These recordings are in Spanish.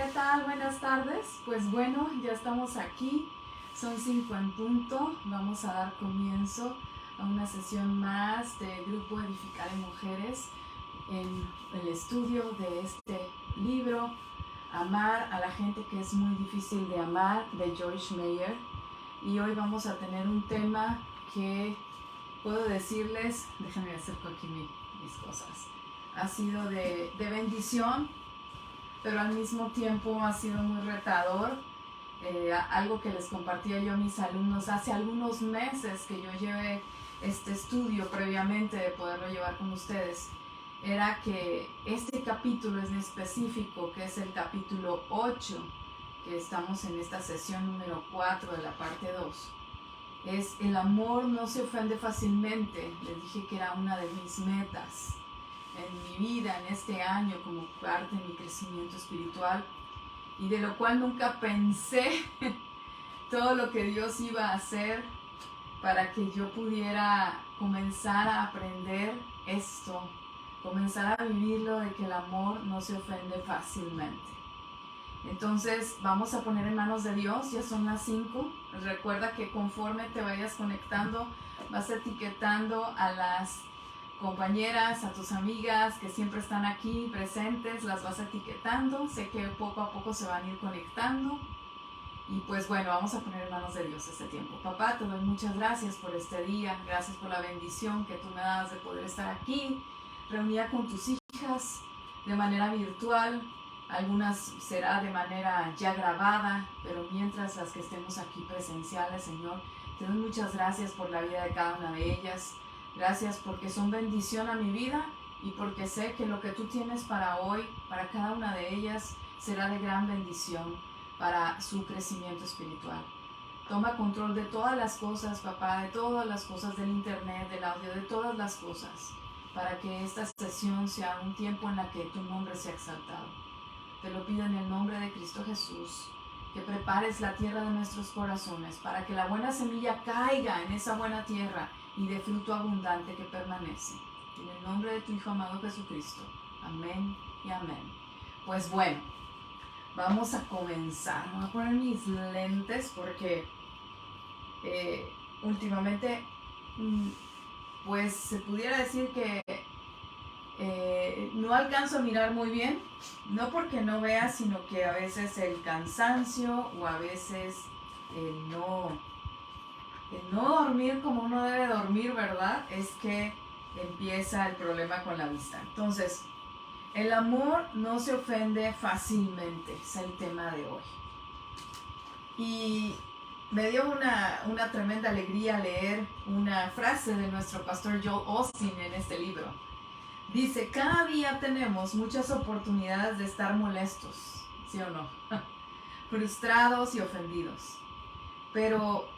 ¿qué tal? Buenas tardes. Pues bueno, ya estamos aquí. Son 5 en punto. Vamos a dar comienzo a una sesión más de Grupo Edificar en Mujeres en el estudio de este libro, Amar a la gente que es muy difícil de amar, de Joyce Meyer. Y hoy vamos a tener un tema que puedo decirles, déjenme acerco aquí mis cosas, ha sido de bendición, pero al mismo tiempo ha sido muy retador. Algo que les compartía yo a mis alumnos hace algunos meses que yo llevé este estudio previamente de poderlo llevar con ustedes, era que este capítulo en específico, que es el capítulo 8, que estamos en esta sesión número 4 de la parte 2, es el amor no se ofende fácilmente. Les dije que era una de mis metas en mi vida, en este año, como parte de mi crecimiento espiritual, y de lo cual nunca pensé todo lo que Dios iba a hacer para que yo pudiera comenzar a aprender esto, comenzar a vivirlo, de que el amor no se ofende fácilmente. Entonces vamos a poner en manos de Dios. Ya son las 5. Recuerda que conforme te vayas conectando, vas etiquetando a las compañeras, a tus amigas que siempre están aquí presentes, las vas etiquetando. Sé que poco a poco se van a ir conectando. Y pues bueno, vamos a poner en manos de Dios este tiempo. Papá, te doy muchas gracias por este día. Gracias por la bendición que tú me das de poder estar aquí, reunida con tus hijas de manera virtual. Algunas será de manera ya grabada, pero mientras las que estemos aquí presenciales, Señor, te doy muchas gracias por la vida de cada una de ellas. Gracias porque son bendición a mi vida y porque sé que lo que tú tienes para hoy, para cada una de ellas, será de gran bendición para su crecimiento espiritual. Toma control de todas las cosas, papá, de todas las cosas del internet, del audio, de todas las cosas, para que esta sesión sea un tiempo en la que tu nombre sea exaltado. Te lo pido en el nombre de Cristo Jesús, que prepares la tierra de nuestros corazones para que la buena semilla caiga en esa buena tierra y dé fruto abundante que permanece. En el nombre de tu Hijo amado Jesucristo. Amén y amén. Pues bueno, vamos a comenzar. Voy a poner mis lentes porque últimamente, pues se pudiera decir que no alcanzo a mirar muy bien, no porque no vea, sino que a veces el cansancio o a veces el no dormir como uno debe dormir, ¿verdad? Es que empieza el problema con la vista. Entonces, el amor no se ofende fácilmente, es el tema de hoy. Y me dio una tremenda alegría leer una frase de nuestro pastor Joel Osteen en este libro. Dice, cada día tenemos muchas oportunidades de estar molestos, ¿sí o no? Frustrados y ofendidos. Pero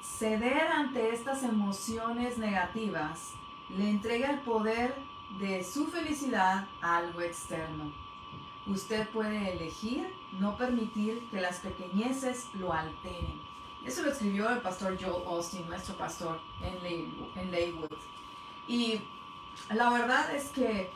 ceder ante estas emociones negativas le entrega el poder de su felicidad a algo externo. Usted puede elegir no permitir que las pequeñeces lo alteren. Eso lo escribió el pastor Joel Osteen, nuestro pastor en Lakewood. Y la verdad es que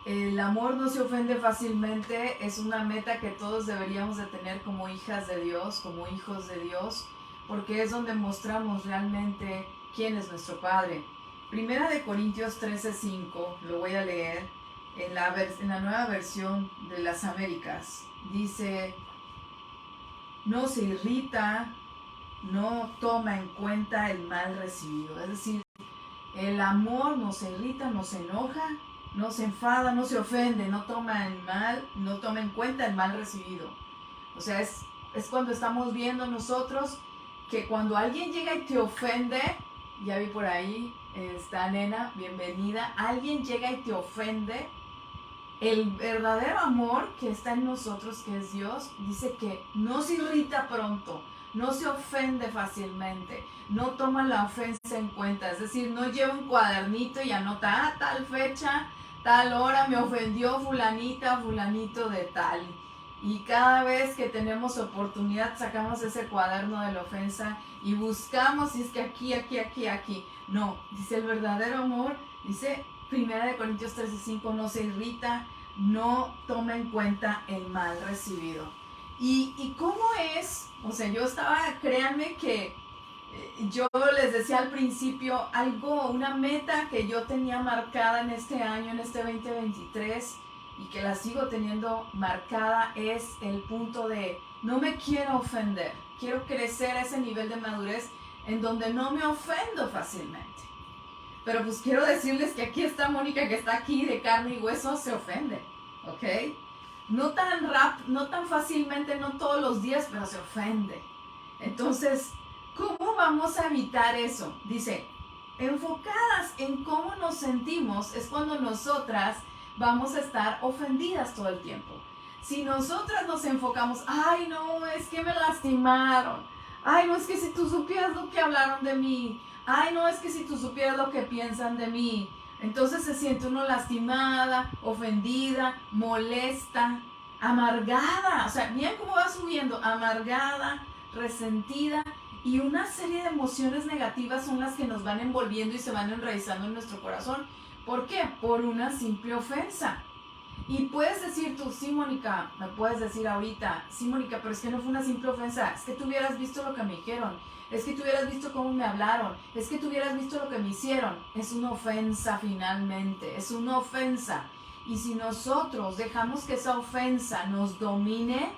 el amor no se ofende fácilmente. Es una meta que todos deberíamos de tener como hijas de Dios, como hijos de Dios, porque es donde mostramos realmente quién es nuestro Padre. Primera de Corintios 13:5, lo voy a leer en la nueva versión de las Américas. Dice, no se irrita, no toma en cuenta el mal recibido. Es decir, el amor no se irrita, no se enoja, no se enfada, no se ofende, no toma en cuenta el mal recibido. O sea, es cuando estamos viendo nosotros que cuando alguien llega y te ofende, ya vi por ahí, está Nena, bienvenida, alguien llega y te ofende, el verdadero amor que está en nosotros, que es Dios, dice que no se irrita pronto, no se ofende fácilmente, no toma la ofensa en cuenta. Es decir, no lleva un cuadernito y anota, tal fecha, tal hora me ofendió fulanita, fulanito de tal. Y cada vez que tenemos oportunidad sacamos ese cuaderno de la ofensa y buscamos si es que aquí. No, dice el verdadero amor, dice 1 Corintios 13:5, no se irrita, no toma en cuenta el mal recibido. ¿Y cómo es? O sea, yo estaba, créanme que yo les decía al principio una meta que yo tenía marcada en este año, en este 2023, y que la sigo teniendo marcada, es el punto de no me quiero ofender, quiero crecer a ese nivel de madurez en donde no me ofendo fácilmente. Pero pues quiero decirles que aquí está Mónica, que está aquí de carne y hueso, se ofende, ¿ok? No tan fácilmente, no todos los días, pero se ofende. Entonces, ¿cómo vamos a evitar eso? Dice, enfocadas en cómo nos sentimos es cuando nosotras vamos a estar ofendidas todo el tiempo. Si nosotras nos enfocamos, ay no, es que me lastimaron, ay no, es que si tú supieras lo que hablaron de mí, ay no, es que si tú supieras lo que piensan de mí, entonces se siente uno lastimada, ofendida, molesta, amargada, o sea, miren cómo va subiendo, amargada, resentida, y una serie de emociones negativas son las que nos van envolviendo y se van enraizando en nuestro corazón. ¿Por qué? Por una simple ofensa. Y puedes decir tú, sí, Mónica, me puedes decir ahorita, sí, Mónica, pero es que no fue una simple ofensa, es que tú hubieras visto lo que me dijeron, es que tú hubieras visto cómo me hablaron, es que tú hubieras visto lo que me hicieron. Es una ofensa finalmente, es una ofensa. Y si nosotros dejamos que esa ofensa nos domine,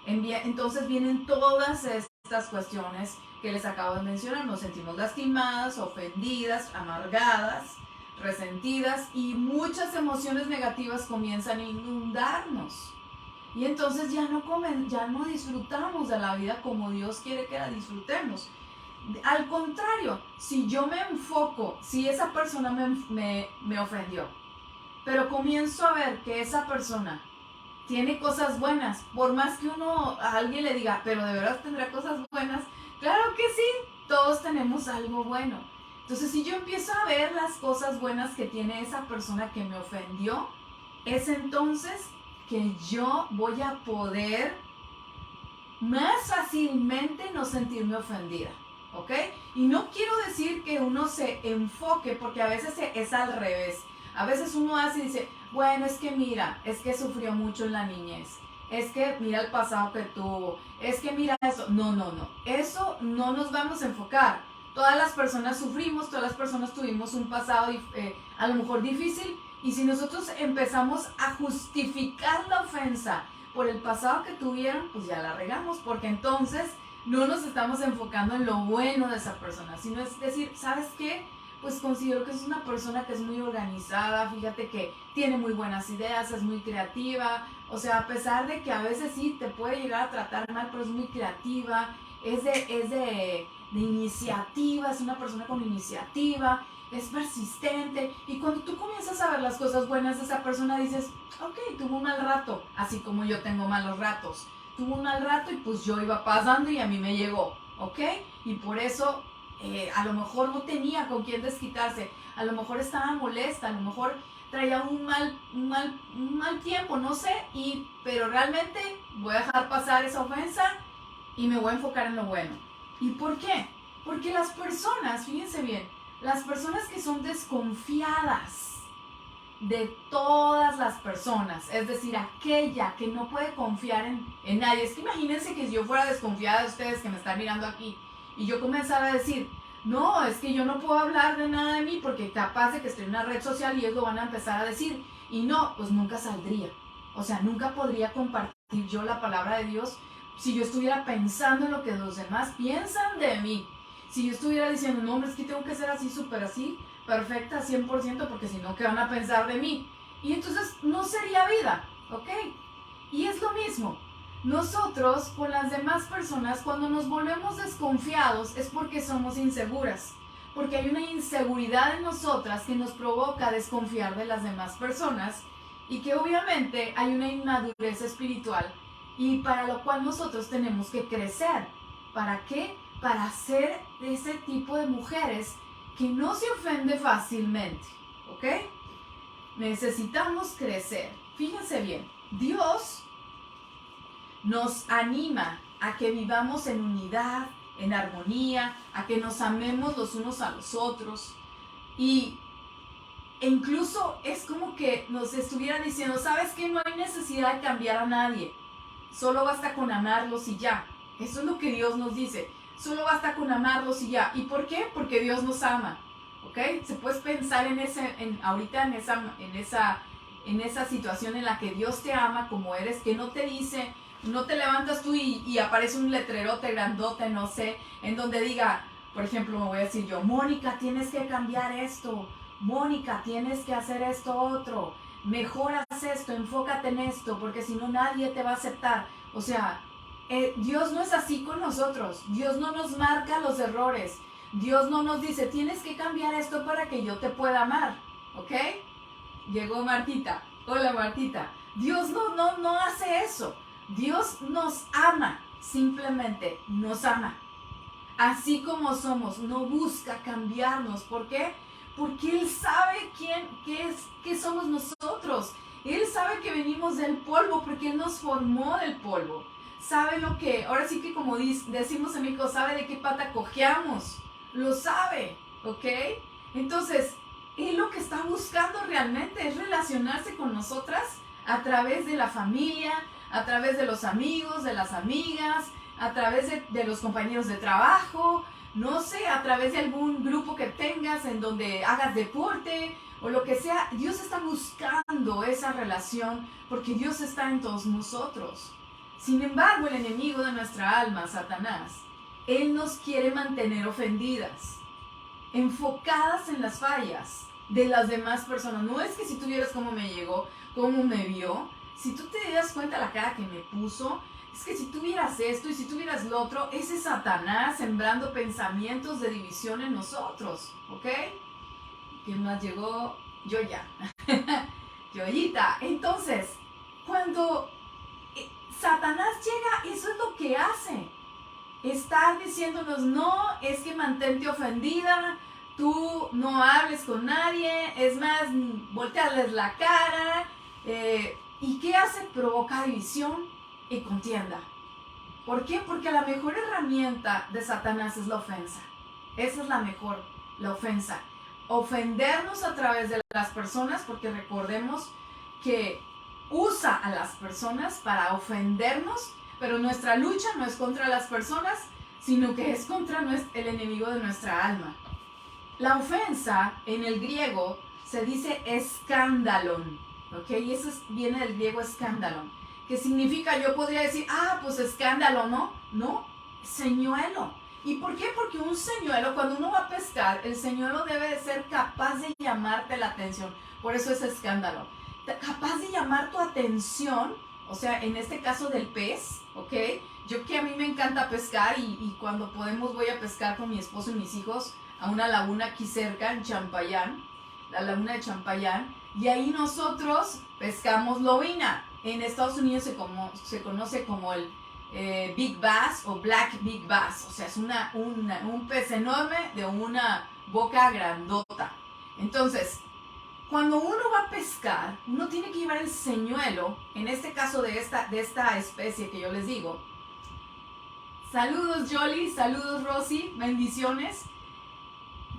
entonces vienen todas estas cuestiones que les acabo de mencionar. Nos sentimos lastimadas, ofendidas, amargadas, resentidas, y muchas emociones negativas comienzan a inundarnos. Y entonces ya no disfrutamos de la vida como Dios quiere que la disfrutemos. Al contrario, si yo me enfoco, si esa persona me ofendió, pero comienzo a ver que esa persona tiene cosas buenas, por más que a alguien le diga, pero de verdad tendrá cosas buenas, claro que sí, todos tenemos algo bueno. Entonces, si yo empiezo a ver las cosas buenas que tiene esa persona que me ofendió, es entonces que yo voy a poder más fácilmente no sentirme ofendida, ¿ok? Y no quiero decir que uno se enfoque, porque a veces es al revés. A veces uno hace y dice, bueno, es que mira, es que sufrió mucho en la niñez, es que mira el pasado que tuvo, es que mira eso. No, eso no nos vamos a enfocar. Todas las personas sufrimos, todas las personas tuvimos un pasado a lo mejor difícil, y si nosotros empezamos a justificar la ofensa por el pasado que tuvieron, pues ya la regamos, porque entonces no nos estamos enfocando en lo bueno de esa persona, sino es decir, ¿sabes qué? Pues considero que es una persona que es muy organizada, fíjate que tiene muy buenas ideas, es muy creativa, o sea, a pesar de que a veces sí te puede llegar a tratar mal, pero es muy creativa, es de iniciativa, es una persona con iniciativa, es persistente. Y cuando tú comienzas a ver las cosas buenas de esa persona, dices, ok, tuvo un mal rato, así como yo tengo malos ratos. Tuvo un mal rato y pues yo iba pasando y a mí me llegó, ¿ok? Y por eso a lo mejor no tenía con quién desquitarse, a lo mejor estaba molesta, a lo mejor traía un mal tiempo, no sé, pero realmente voy a dejar pasar esa ofensa y me voy a enfocar en lo bueno. ¿Y por qué? Porque las personas, fíjense bien, las personas que son desconfiadas de todas las personas, es decir, aquella que no puede confiar en nadie. Es que imagínense que si yo fuera desconfiada de ustedes que me están mirando aquí y yo comenzara a decir, no, es que yo no puedo hablar de nada de mí porque capaz de que estoy en una red social y ellos lo van a empezar a decir, y no, pues nunca saldría. O sea, nunca podría compartir yo la palabra de Dios si yo estuviera pensando en lo que los demás piensan de mí. Si yo estuviera diciendo, no, hombre, es que tengo que ser así, súper así, perfecta, 100%, porque si no, ¿qué van a pensar de mí? Y entonces no sería vida, ¿ok? Y es lo mismo. Nosotros con las demás personas, cuando nos volvemos desconfiados, es porque somos inseguras. Porque hay una inseguridad en nosotras que nos provoca desconfiar de las demás personas, y que obviamente hay una inmadurez espiritual, y para lo cual nosotros tenemos que crecer. ¿Para qué? Para ser ese tipo de mujeres que no se ofende fácilmente, ¿ok? Necesitamos crecer. Fíjense bien, Dios nos anima a que vivamos en unidad, en armonía, a que nos amemos los unos a los otros. Y E incluso es como que nos estuviera diciendo, ¿sabes qué? No hay necesidad de cambiar a nadie. Solo basta con amarlos y ya. Eso es lo que Dios nos dice. Solo basta con amarlos y ya. ¿Y por qué? Porque Dios nos ama. ¿Ok? Se puede pensar ahorita en esa situación en la que Dios te ama como eres, que no te dice, no te levantas tú y aparece un letrerote grandote, no sé, en donde diga, por ejemplo, me voy a decir yo, Mónica, tienes que cambiar esto. Mónica, tienes que hacer esto otro. Mejoras esto, enfócate en esto, porque si no nadie te va a aceptar. O sea, Dios no es así con nosotros. Dios no nos marca los errores. Dios no nos dice, tienes que cambiar esto para que yo te pueda amar. ¿Ok? Llegó Martita. Hola Martita. Dios no hace eso. Dios nos ama. Simplemente nos ama. Así como somos. No busca cambiarnos. ¿Por qué? Porque Él sabe qué somos nosotros. Él sabe que venimos del polvo porque Él nos formó del polvo. Sabe lo que, ahora sí que como decimos en México, sabe de qué pata cojeamos. Lo sabe, ¿ok? Entonces, Él lo que está buscando realmente es relacionarse con nosotras a través de la familia, a través de los amigos, de las amigas, a través de los compañeros de trabajo, no sé, a través de algún grupo que tengas en donde hagas deporte o lo que sea. Dios está buscando esa relación porque Dios está en todos nosotros. Sin embargo, el enemigo de nuestra alma, Satanás, él nos quiere mantener ofendidas, enfocadas en las fallas de las demás personas. No es que si tú vieras cómo me llegó, cómo me vio, si tú te das cuenta la cara que me puso, es que si tuvieras esto y si tuvieras lo otro, ese es Satanás sembrando pensamientos de división en nosotros, ¿ok? ¿Quién más llegó? Yo ya. Yoyita. Entonces, cuando Satanás llega, eso es lo que hace. Estar diciéndonos, no, es que mantente ofendida, tú no hables con nadie, es más, voltearles la cara. ¿Y qué hace? Provoca división y contienda. ¿Por qué? Porque la mejor herramienta de Satanás es la ofensa. Esa es la mejor, la ofensa. Ofendernos a través de las personas, porque recordemos que usa a las personas para ofendernos, pero nuestra lucha no es contra las personas, sino que es contra el enemigo de nuestra alma. La ofensa en el griego se dice escándalon, ¿ok? Y eso viene del griego escándalon, que significa, yo podría decir, pues escándalo, ¿no? No, señuelo. ¿Y por qué? Porque un señuelo, cuando uno va a pescar, el señuelo debe de ser capaz de llamarte la atención. Por eso es escándalo. Capaz de llamar tu atención, o sea, en este caso del pez, ¿ok? Yo que a mí me encanta pescar y cuando podemos voy a pescar con mi esposo y mis hijos a una laguna aquí cerca, en Champayán, la laguna de Champayán, y ahí nosotros pescamos lobina. En Estados Unidos se conoce como el Big Bass o Black Big Bass, o sea, es un pez enorme de una boca grandota. Entonces, cuando uno va a pescar, uno tiene que llevar el señuelo, en este caso de esta especie que yo les digo. Saludos Jolly, saludos Rosy, bendiciones.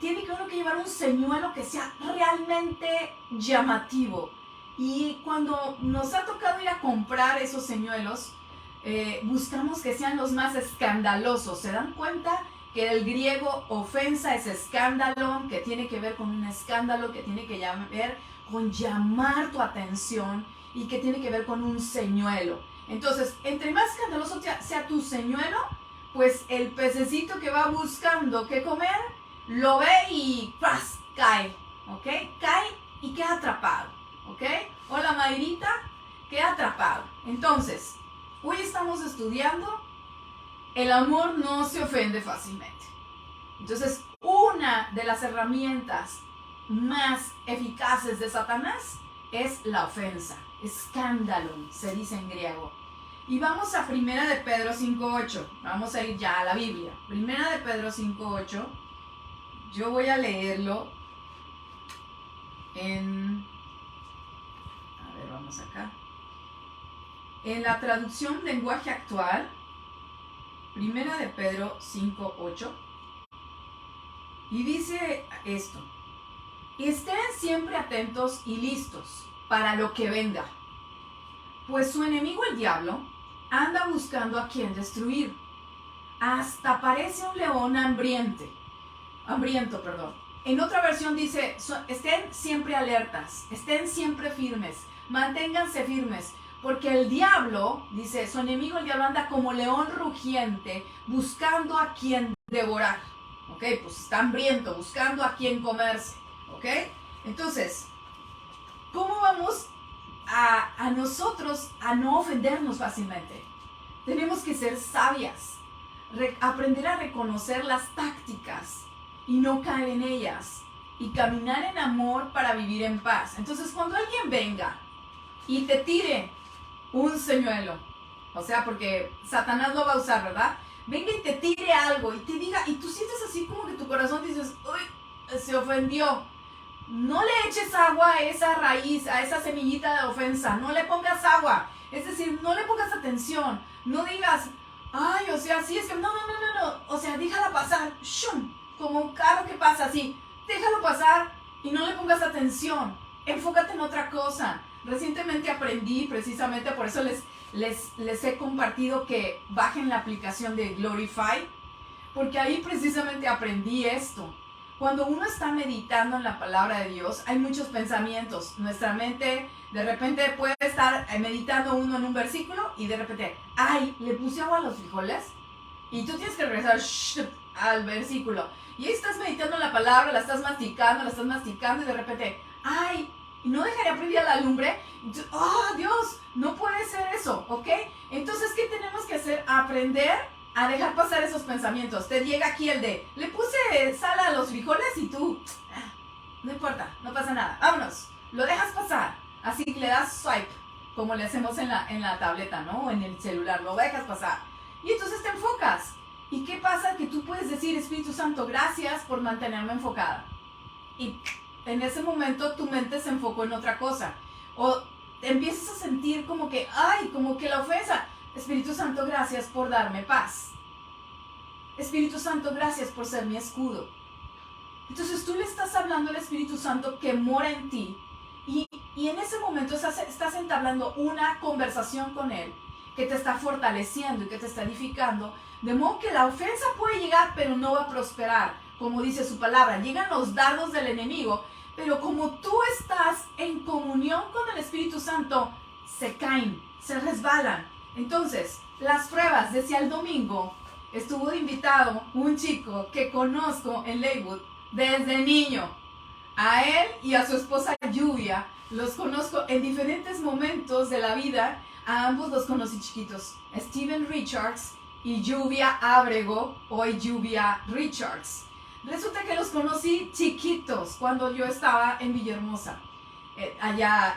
Tiene que uno que llevar un señuelo que sea realmente llamativo. Y cuando nos ha tocado ir a comprar esos señuelos, buscamos que sean los más escandalosos. ¿Se dan cuenta? Que el griego ofensa es escándalo, que tiene que ver con un escándalo, que tiene que ver con llamar tu atención y que tiene que ver con un señuelo. Entonces, entre más escandaloso sea tu señuelo, pues el pececito que va buscando qué comer, lo ve y ¡pras! Cae, ¿ok? Cae y queda atrapado, ¿ok? Hola Mayrita, queda atrapado. Entonces, hoy estamos estudiando el amor no se ofende fácilmente. Entonces, una de las herramientas más eficaces de Satanás es la ofensa. Escándalo, se dice en griego. Y vamos a 1 de Pedro 5.8. Vamos a ir ya a la Biblia. 1 de Pedro 5.8. Yo voy a leerlo en... A ver, vamos acá. En la traducción lenguaje actual, 1 de Pedro 5.8, y dice esto: Estén siempre atentos y listos para lo que venga, pues su enemigo el diablo anda buscando a quien destruir. Hasta parece un león hambriento. En otra versión dice, estén siempre alertas, estén siempre firmes, manténganse firmes, porque el diablo, dice, su enemigo el diablo anda como león rugiente buscando a quien devorar. ¿Ok? Pues está hambriento, buscando a quien comerse. ¿Ok? Entonces, ¿cómo vamos a nosotros a no ofendernos fácilmente? Tenemos que ser sabias, aprender a reconocer las tácticas y no caer en ellas, y caminar en amor para vivir en paz. Entonces, cuando alguien venga y te tire un señuelo, o sea, porque Satanás lo va a usar, ¿verdad? Venga y te tire algo y te diga, y tú sientes así como que tu corazón dices, uy, se ofendió. No le eches agua a esa raíz, a esa semillita de ofensa, no le pongas agua, es decir, no le pongas atención, no digas, ay, o sea, sí, es que no, o sea, déjala pasar, ¡shum!, como un carro que pasa así, déjalo pasar y no le pongas atención, enfócate en otra cosa. Recientemente aprendí, precisamente por eso les he compartido que bajen la aplicación de Glorify, porque ahí precisamente aprendí esto. Cuando uno está meditando en la palabra de Dios, hay muchos pensamientos. Nuestra mente de repente puede estar meditando uno en un versículo y de repente, ay, le puse agua a los frijoles. Y tú tienes que regresar al versículo. Y ahí estás meditando en la palabra, la estás masticando y de repente, ay, ¿y no dejaría prendida la lumbre? ¡Oh, Dios! No puede ser eso, ¿ok? Entonces, ¿qué tenemos que hacer? Aprender a dejar pasar esos pensamientos. Te llega aquí el de, le puse sal a los frijoles y tú, no importa, no pasa nada, vámonos, lo dejas pasar. Así que le das swipe, como le hacemos en la tableta, ¿no? O en el celular, lo dejas pasar. Y entonces te enfocas. ¿Y qué pasa? Que tú puedes decir, Espíritu Santo, gracias por mantenerme enfocada. Y en ese momento tu mente se enfocó en otra cosa. O empiezas a sentir como que, ay, como que la ofensa. Espíritu Santo, gracias por darme paz. Espíritu Santo, gracias por ser mi escudo. Entonces tú le estás hablando al Espíritu Santo que mora en ti. Y en ese momento estás entablando una conversación con Él que te está fortaleciendo y que te está edificando. De modo que la ofensa puede llegar, pero no va a prosperar. Como dice su palabra, llegan los dardos del enemigo, pero como tú estás en comunión con el Espíritu Santo, se caen, se resbalan. Entonces, las pruebas, decía el domingo, estuvo de invitado un chico que conozco en Lakewood desde niño. A él y a su esposa Lluvia los conozco en diferentes momentos de la vida. A ambos los conocí chiquitos. Steven Richards y Lluvia Ábrego, hoy Lluvia Richards. Resulta que los conocí chiquitos cuando yo estaba en Villahermosa, allá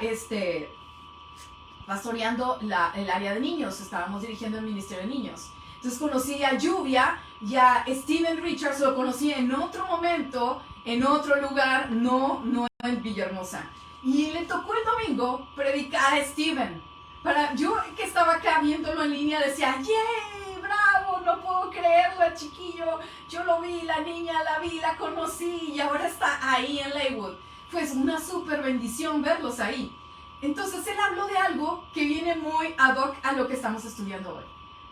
pastoreando el área de niños, estábamos dirigiendo el ministerio de niños. Entonces conocí a Lluvia y a Steven Richards, lo conocí en otro momento, en otro lugar, no en Villahermosa. Y le tocó el domingo predicar a Steven. Yo que estaba acá viéndolo en línea decía, ¡yay! ¡Bravo! No puedo creerlo, el chiquillo. Yo lo vi, la niña la vi, la conocí y ahora está ahí en Lakewood. Fue una súper bendición verlos ahí. Entonces él habló de algo que viene muy ad hoc a lo que estamos estudiando hoy.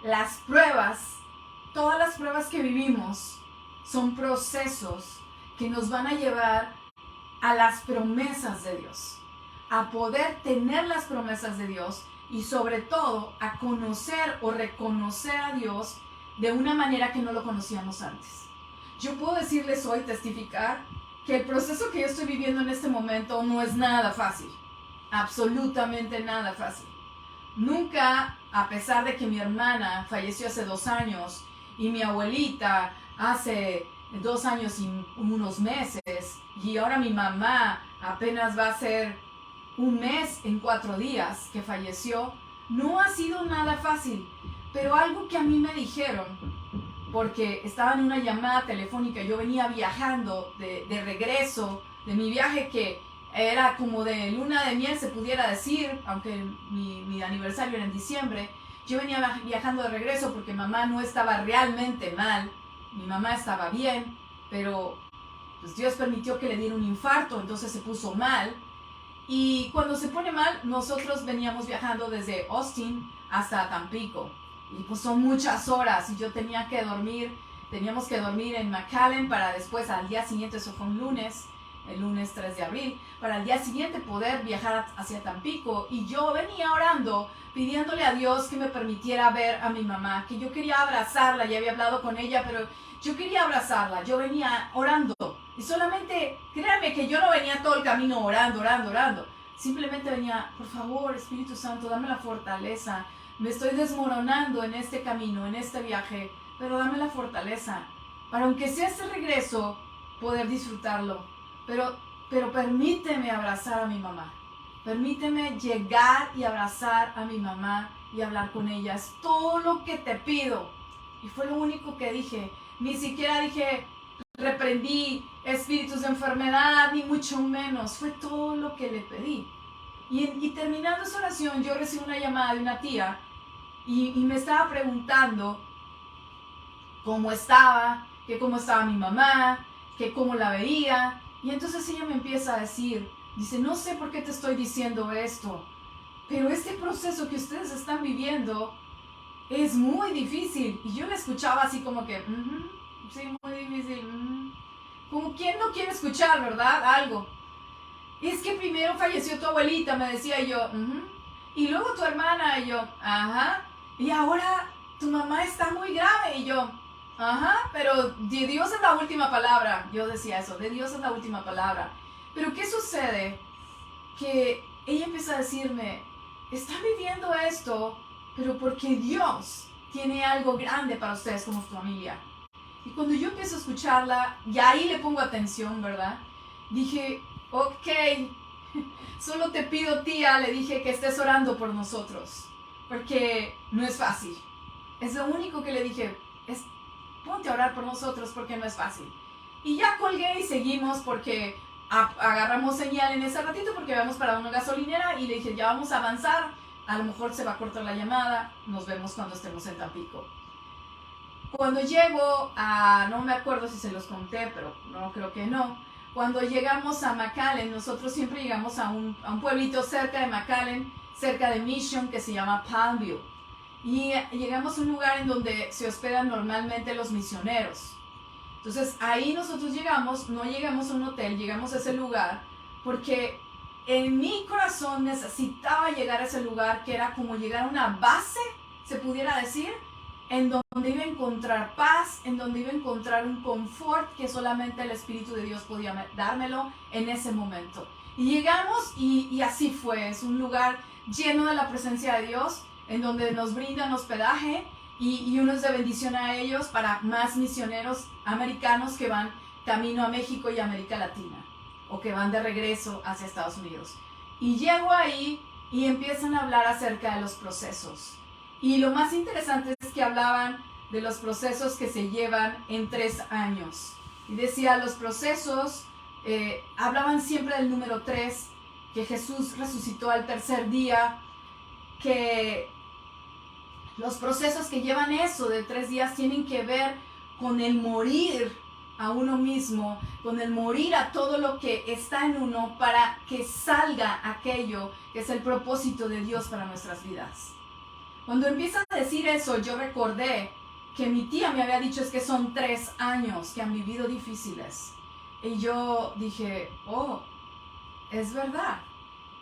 Las pruebas, todas las pruebas que vivimos son procesos que nos van a llevar a las promesas de Dios, a poder tener las promesas de Dios y sobre todo a conocer o reconocer a Dios de una manera que no lo conocíamos antes. Yo puedo decirles hoy, testificar, que el proceso que yo estoy viviendo en este momento no es nada fácil, absolutamente nada fácil. Nunca, a pesar de que mi hermana falleció hace 2 años y mi abuelita hace 2 años y unos meses, y ahora mi mamá apenas va a ser 1 mes en 4 días que falleció, no ha sido nada fácil. Pero algo que a mí me dijeron, porque estaba en una llamada telefónica, yo venía viajando de regreso de mi viaje que era como de luna de miel, se pudiera decir, aunque mi aniversario era en diciembre. Yo venía viajando de regreso porque mamá no estaba realmente mal, mi mamá estaba bien, pero pues Dios permitió que le diera un infarto, entonces se puso mal. Y cuando se pone mal, nosotros veníamos viajando desde Austin hasta Tampico. Y pues son muchas horas y yo teníamos que dormir en McAllen para después al día siguiente, eso fue un lunes, el lunes 3 de abril, para al día siguiente poder viajar hacia Tampico. Y yo venía orando, pidiéndole a Dios que me permitiera ver a mi mamá, que yo quería abrazarla, ya había hablado con ella, pero yo quería abrazarla, yo venía orando. Y solamente, créanme que yo no venía todo el camino orando. Simplemente venía, por favor, Espíritu Santo, dame la fortaleza. Me estoy desmoronando en este camino, en este viaje, pero dame la fortaleza para, aunque sea este regreso, poder disfrutarlo. Pero permíteme abrazar a mi mamá. Permíteme llegar y abrazar a mi mamá y hablar con ella. Es todo lo que te pido. Y fue lo único que dije. Ni siquiera dije, reprendí espíritus de enfermedad, ni mucho menos. Fue todo lo que le pedí. Y terminando esa oración, yo recibí una llamada de una tía y me estaba preguntando cómo estaba, que cómo estaba mi mamá, que cómo la veía. Y entonces ella me empieza a decir, dice, no sé por qué te estoy diciendo esto, pero este proceso que ustedes están viviendo es muy difícil. Y yo la escuchaba así como que, sí, muy difícil. Como quien no quiere escuchar, ¿verdad? Algo. Es que primero falleció tu abuelita, me decía yo, y luego tu hermana, y yo, ajá, y ahora tu mamá está muy grave, y yo, ajá, pero de Dios es la última palabra. Yo decía eso, de Dios es la última palabra. Pero ¿qué sucede? Que ella empieza a decirme, están viviendo esto, pero porque Dios tiene algo grande para ustedes como familia. Y cuando yo empiezo a escucharla, y ahí le pongo atención, ¿verdad? Dije, ok, solo te pido, tía, le dije, que estés orando por nosotros, porque no es fácil. Es lo único que le dije, ponte a orar por nosotros porque no es fácil. Y ya colgué y seguimos porque agarramos señal en ese ratito porque vamos para una gasolinera y le dije, ya vamos a avanzar, a lo mejor se va a cortar la llamada, nos vemos cuando estemos en Tampico. Cuando llego a, no me acuerdo si se los conté, pero no, creo que no. Cuando llegamos a McAllen, nosotros siempre llegamos a un pueblito cerca de McAllen, cerca de Mission, que se llama Palmview. Y llegamos a un lugar en donde se hospedan normalmente los misioneros. Entonces ahí nosotros llegamos, no llegamos a un hotel, llegamos a ese lugar porque en mi corazón necesitaba llegar a ese lugar que era como llegar a una base, se pudiera decir, en donde iba a encontrar paz, en donde iba a encontrar un confort que solamente el Espíritu de Dios podía dármelo en ese momento. Y llegamos y así fue, es un lugar lleno de la presencia de Dios, en donde nos brindan hospedaje y uno es de bendición a ellos para más misioneros americanos que van camino a México y América Latina, o que van de regreso hacia Estados Unidos. Y llego ahí y empiezan a hablar acerca de los procesos. Y lo más interesante es que hablaban de los procesos que se llevan en 3 años. Y decía, los procesos, hablaban siempre del número 3, que Jesús resucitó al 3er día, que los procesos que llevan eso de 3 días tienen que ver con el morir a uno mismo, con el morir a todo lo que está en uno para que salga aquello que es el propósito de Dios para nuestras vidas. Cuando empieza a decir eso, yo recordé que mi tía me había dicho es que son 3 años que han vivido difíciles. Y yo dije, oh, es verdad.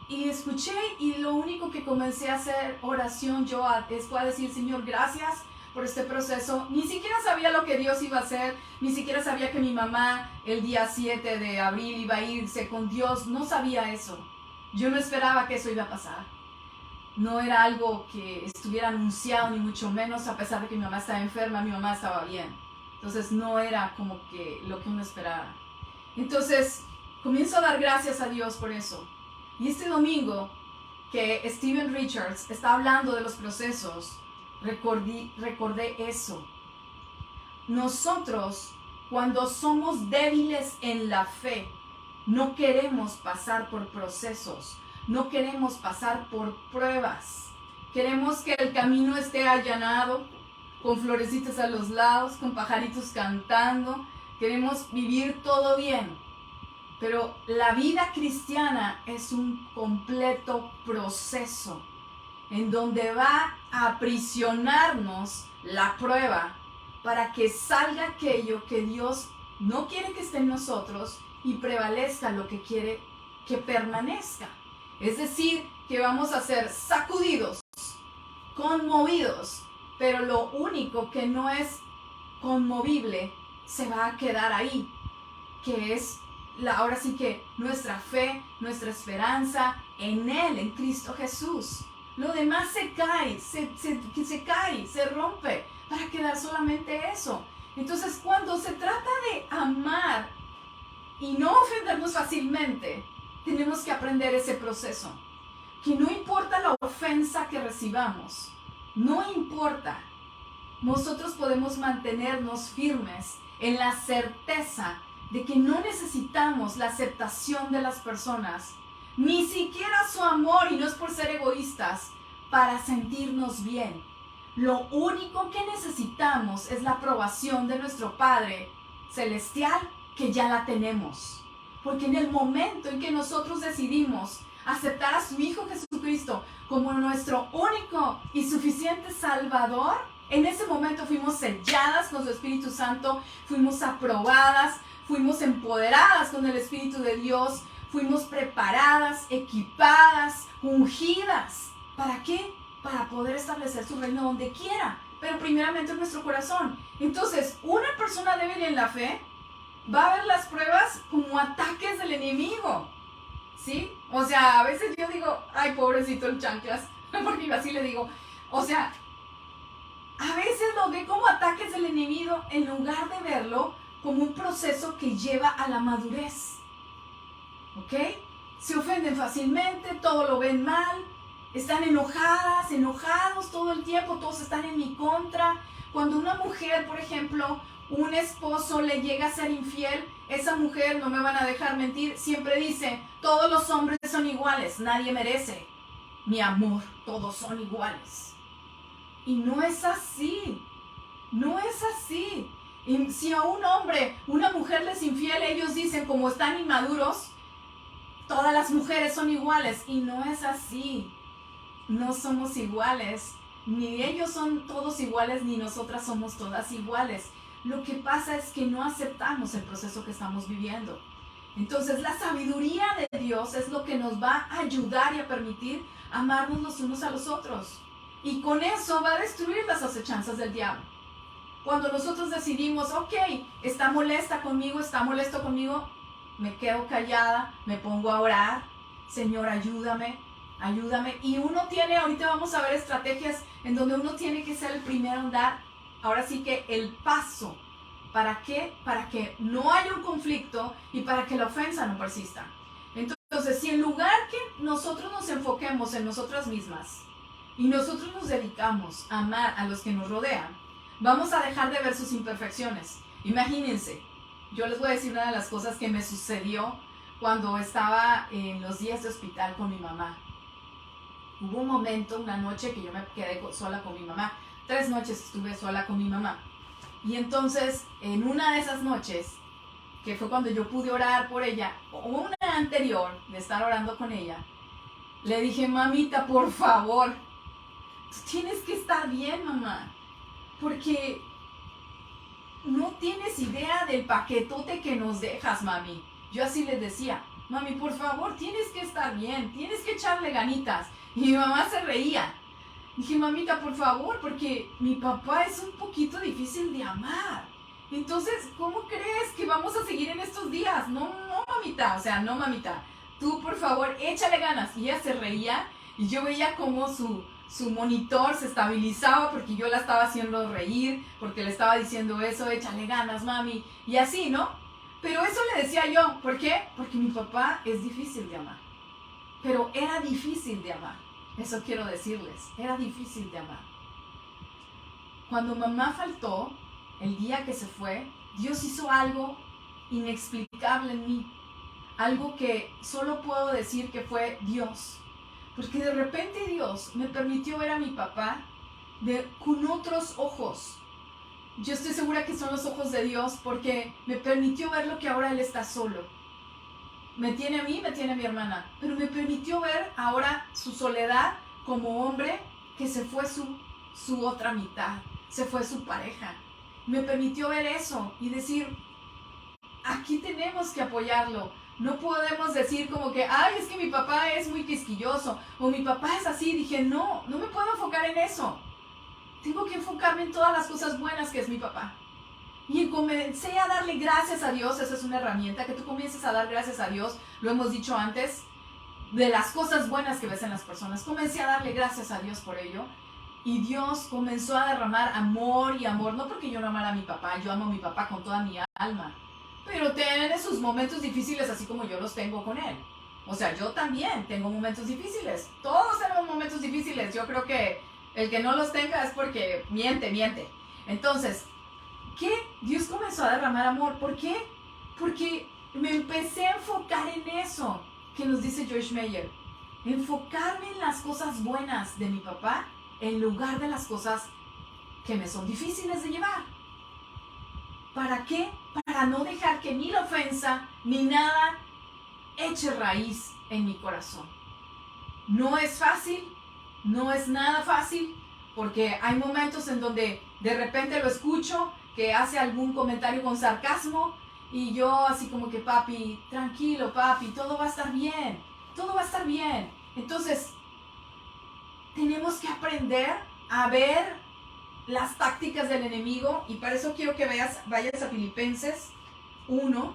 Y escuché y lo único que comencé a hacer oración yo fue a decir, Señor, gracias por este proceso. Ni siquiera sabía lo que Dios iba a hacer, ni siquiera sabía que mi mamá el día 7 de abril iba a irse con Dios, no sabía eso. Yo no esperaba que eso iba a pasar. No era algo que estuviera anunciado, ni mucho menos, a pesar de que mi mamá estaba enferma, mi mamá estaba bien. Entonces no era como que lo que uno esperaba. Entonces comienzo a dar gracias a Dios por eso. Y este domingo que Stephen Richards está hablando de los procesos, recordé eso. Nosotros, cuando somos débiles en la fe, no queremos pasar por procesos, no queremos pasar por pruebas. Queremos que el camino esté allanado, con florecitas a los lados, con pajaritos cantando. queremos vivir todo bien. Pero la vida cristiana es un completo proceso en donde va a aprisionarnos la prueba para que salga aquello que Dios no quiere que esté en nosotros y prevalezca lo que quiere que permanezca. Es decir, que vamos a ser sacudidos, conmovidos, pero lo único que no es conmovible se va a quedar ahí, que es ahora sí que nuestra fe, nuestra esperanza en Él, en Cristo Jesús. Lo demás se cae, se rompe para quedar solamente eso. Entonces, cuando se trata de amar y no ofendernos fácilmente, tenemos que aprender ese proceso. Que no importa la ofensa que recibamos, no importa. Nosotros podemos mantenernos firmes en la certeza de que no necesitamos la aceptación de las personas, ni siquiera su amor, y no es por ser egoístas, para sentirnos bien. Lo único que necesitamos es la aprobación de nuestro Padre Celestial, que ya la tenemos. Porque en el momento en que nosotros decidimos aceptar a su Hijo Jesucristo como nuestro único y suficiente Salvador, en ese momento fuimos selladas con su Espíritu Santo, fuimos aprobadas, fuimos empoderadas con el Espíritu de Dios, fuimos preparadas, equipadas, ungidas. ¿Para qué? Para poder establecer su reino donde quiera, pero primeramente en nuestro corazón. Entonces, una persona débil en la fe va a ver las pruebas como ataques del enemigo, ¿sí? O sea, a veces yo digo, ay, pobrecito el chanclas, porque así le digo, o sea, a veces lo ve como ataques del enemigo en lugar de verlo como un proceso que lleva a la madurez. ¿Ok? Se ofenden fácilmente, todo lo ven mal, están enojadas, enojados todo el tiempo, todos están en mi contra. Cuando una mujer, por ejemplo, un esposo le llega a ser infiel, esa mujer, no me van a dejar mentir, siempre dice, todos los hombres son iguales, nadie merece mi amor, todos son iguales. Y no es así, no es así. Y si a un hombre, una mujer les infiel, ellos dicen, como están inmaduros, todas las mujeres son iguales. Y no es así. No somos iguales. Ni ellos son todos iguales, ni nosotras somos todas iguales. Lo que pasa es que no aceptamos el proceso que estamos viviendo. Entonces, la sabiduría de Dios es lo que nos va a ayudar y a permitir amarnos los unos a los otros. Y con eso va a destruir las acechanzas del diablo. Cuando nosotros decidimos, ok, está molesta conmigo, está molesto conmigo, me quedo callada, me pongo a orar, Señor, ayúdame, ayúdame. Y uno tiene, ahorita vamos a ver estrategias en donde uno tiene que ser el primero en dar, ahora sí que el paso. ¿Para qué? Para que no haya un conflicto y para que la ofensa no persista. Entonces, si en lugar que nosotros nos enfoquemos en nosotras mismas y nosotros nos dedicamos a amar a los que nos rodean, vamos a dejar de ver sus imperfecciones. Imagínense, yo les voy a decir una de las cosas que me sucedió cuando estaba en los días de hospital con mi mamá. Hubo un momento, una noche, que yo me quedé sola con mi mamá. 3 noches estuve sola con mi mamá. Y entonces, en una de esas noches, que fue cuando yo pude orar por ella, o una anterior de estar orando con ella, le dije, mamita, por favor, tú tienes que estar bien, mamá, porque no tienes idea del paquetote que nos dejas, mami. Yo así les decía, mami, por favor, tienes que estar bien, tienes que echarle ganitas. Y mi mamá se reía. Dije, mamita, por favor, porque mi papá es un poquito difícil de amar. Entonces, ¿cómo crees que vamos a seguir en estos días? No, mamita, o sea, no, mamita. Tú, por favor, échale ganas. Y ella se reía y yo veía cómo su monitor se estabilizaba porque yo la estaba haciendo reír, porque le estaba diciendo eso, échale ganas, mami, y así, ¿no? Pero eso le decía yo, ¿por qué? Porque mi papá es difícil de amar. Pero era difícil de amar. Eso quiero decirles, era difícil de amar. Cuando mamá faltó, el día que se fue, Dios hizo algo inexplicable en mí. Algo que solo puedo decir que fue Dios. Porque de repente Dios me permitió ver a mi papá con otros ojos. yo estoy segura que son los ojos de Dios porque me permitió ver lo que ahora Él está solo. Me tiene a mí, me tiene a mi hermana, pero me permitió ver ahora su soledad como hombre que se fue su otra mitad, se fue su pareja. Me permitió ver eso y decir, aquí tenemos que apoyarlo. No podemos decir como que, ay, es que mi papá es muy quisquilloso o mi papá es así. Dije, no me puedo enfocar en eso. Tengo que enfocarme en todas las cosas buenas que es mi papá. Y comencé a darle gracias a Dios. Esa es una herramienta, que tú comiences a dar gracias a Dios. Lo hemos dicho antes, de las cosas buenas que ves en las personas. Comencé a darle gracias a Dios por ello. Y Dios comenzó a derramar amor y amor. No porque yo no amara a mi papá, yo amo a mi papá con toda mi alma. Pero tiene sus momentos difíciles así como yo los tengo con él. O sea, yo también tengo momentos difíciles. Todos tenemos momentos difíciles. Yo creo que el que no los tenga es porque miente. Entonces, ¿qué? Dios comenzó a derramar amor. ¿Por qué? Porque me empecé a enfocar en eso que nos dice Joyce Meyer. Enfocarme en las cosas buenas de mi papá en lugar de las cosas que me son difíciles de llevar. ¿Para qué? Para no dejar que ni la ofensa ni nada eche raíz en mi corazón. No es fácil, no es nada fácil, porque hay momentos en donde de repente lo escucho que hace algún comentario con sarcasmo y yo así como que, papi, tranquilo papi, todo va a estar bien, todo va a estar bien. Entonces, tenemos que aprender a ver las tácticas del enemigo y para eso quiero que vayas a Filipenses 1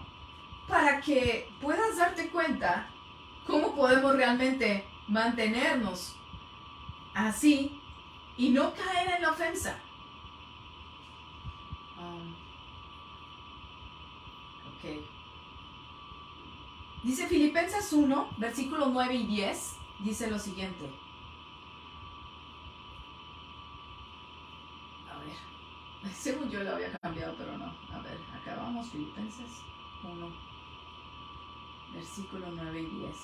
para que puedas darte cuenta cómo podemos realmente mantenernos así y no caer en la ofensa. Dice Filipenses 1, versículos 9 y 10, dice lo siguiente. Según yo lo había cambiado, pero no. A ver, acá vamos, Filipenses 1, versículo 9 y 10.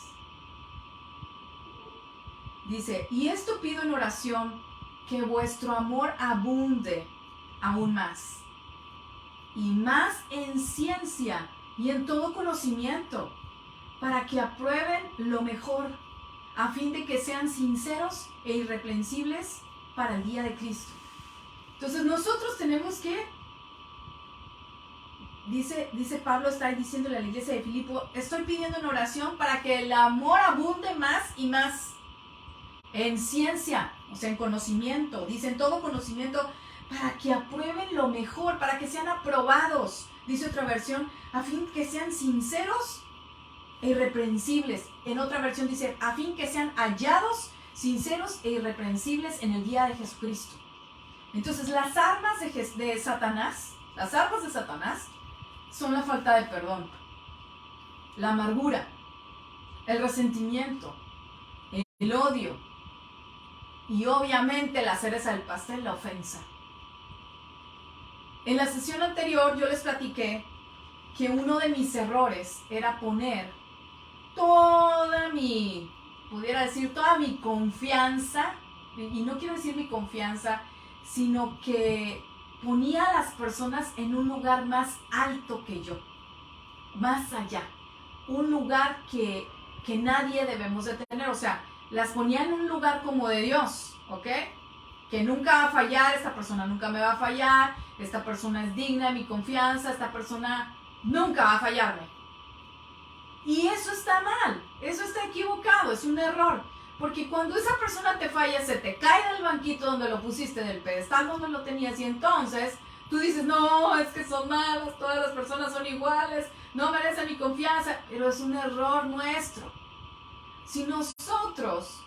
Dice, y esto pido en oración, que vuestro amor abunde aún más, y más en ciencia y en todo conocimiento, para que aprueben lo mejor, a fin de que sean sinceros e irreprensibles para el día de Cristo. Entonces nosotros tenemos que, dice Pablo, está diciéndole a la iglesia de Filipo, estoy pidiendo en oración para que el amor abunde más y más en ciencia, o sea, en conocimiento, dice en todo conocimiento, para que aprueben lo mejor, para que sean aprobados, dice otra versión, a fin que sean sinceros e irreprensibles. En otra versión dice, a fin que sean hallados, sinceros e irreprensibles en el día de Jesucristo. Entonces las armas de Satanás son la falta de perdón, la amargura, el resentimiento, el odio y obviamente la cereza del pastel, la ofensa. En la sesión anterior yo les platiqué que uno de mis errores era poner toda mi confianza, y no quiero decir mi confianza, sino que ponía a las personas en un lugar más alto que yo, más allá, un lugar que nadie debemos de tener, o sea, las ponía en un lugar como de Dios, ¿ok? Que nunca va a fallar, esta persona nunca me va a fallar, esta persona es digna de mi confianza, esta persona nunca va a fallarme. Y eso está mal, eso está equivocado, es un error. Porque cuando esa persona te falla, se te cae del banquito donde lo pusiste, del pedestal donde lo tenías, y entonces tú dices, no, es que son malas, todas las personas son iguales, no merecen mi confianza, pero es un error nuestro. Si nosotros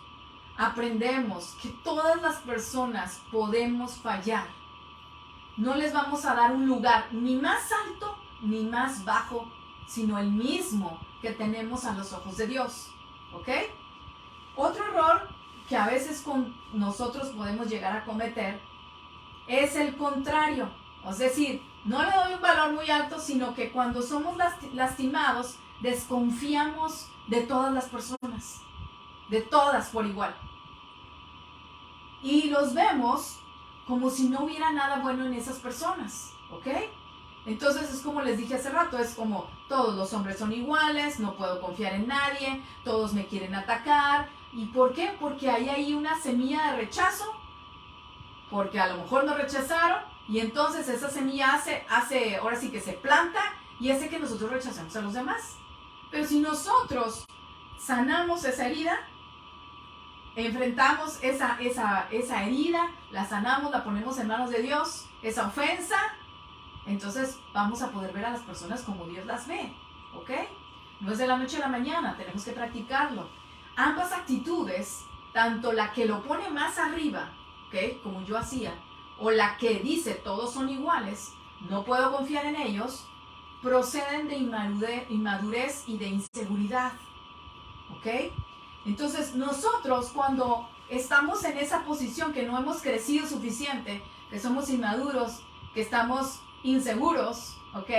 aprendemos que todas las personas podemos fallar, no les vamos a dar un lugar ni más alto ni más bajo, sino el mismo que tenemos a los ojos de Dios, ¿ok? Otro error que a veces con nosotros podemos llegar a cometer es el contrario. Es decir, no le doy un valor muy alto, sino que cuando somos lastimados, desconfiamos de todas las personas, de todas por igual. Y los vemos como si no hubiera nada bueno en esas personas, ¿ok? Entonces es como les dije hace rato, es como todos los hombres son iguales, no puedo confiar en nadie, todos me quieren atacar. ¿Y por qué? Porque hay ahí una semilla de rechazo, porque a lo mejor nos rechazaron y entonces esa semilla ahora sí que se planta y hace que nosotros rechacemos a los demás. Pero si nosotros sanamos esa herida, enfrentamos esa herida, la sanamos, la ponemos en manos de Dios, esa ofensa, entonces vamos a poder ver a las personas como Dios las ve, ¿ok? No es de la noche a la mañana, tenemos que practicarlo. Ambas actitudes, tanto la que lo pone más arriba, ¿ok? Como yo hacía, o la que dice todos son iguales, no puedo confiar en ellos, proceden de inmadurez y de inseguridad, ¿ok? Entonces nosotros cuando estamos en esa posición que no hemos crecido suficiente, que somos inmaduros, que estamos inseguros, ¿ok?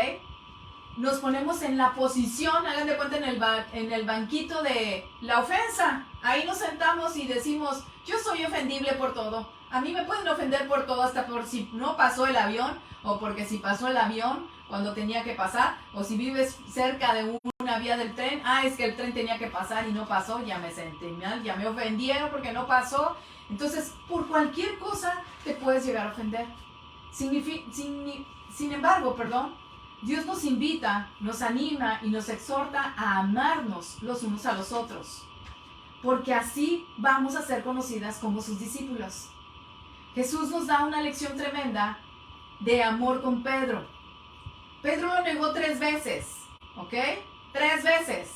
Nos ponemos en la posición, hagan de cuenta en el banquito de la ofensa. Ahí nos sentamos y decimos, yo soy ofendible por todo. A mí me pueden ofender por todo, hasta por si no pasó el avión, o porque si pasó el avión cuando tenía que pasar, o si vives cerca de una vía del tren, es que el tren tenía que pasar y no pasó, ya me sentí mal, ya me ofendieron porque no pasó. Entonces, por cualquier cosa te puedes llegar a ofender. Sin embargo, Dios nos invita, nos anima y nos exhorta a amarnos los unos a los otros, porque así vamos a ser conocidas como sus discípulos. Jesús nos da una lección tremenda de amor con Pedro. Pedro lo negó 3 veces, ¿ok? 3 veces.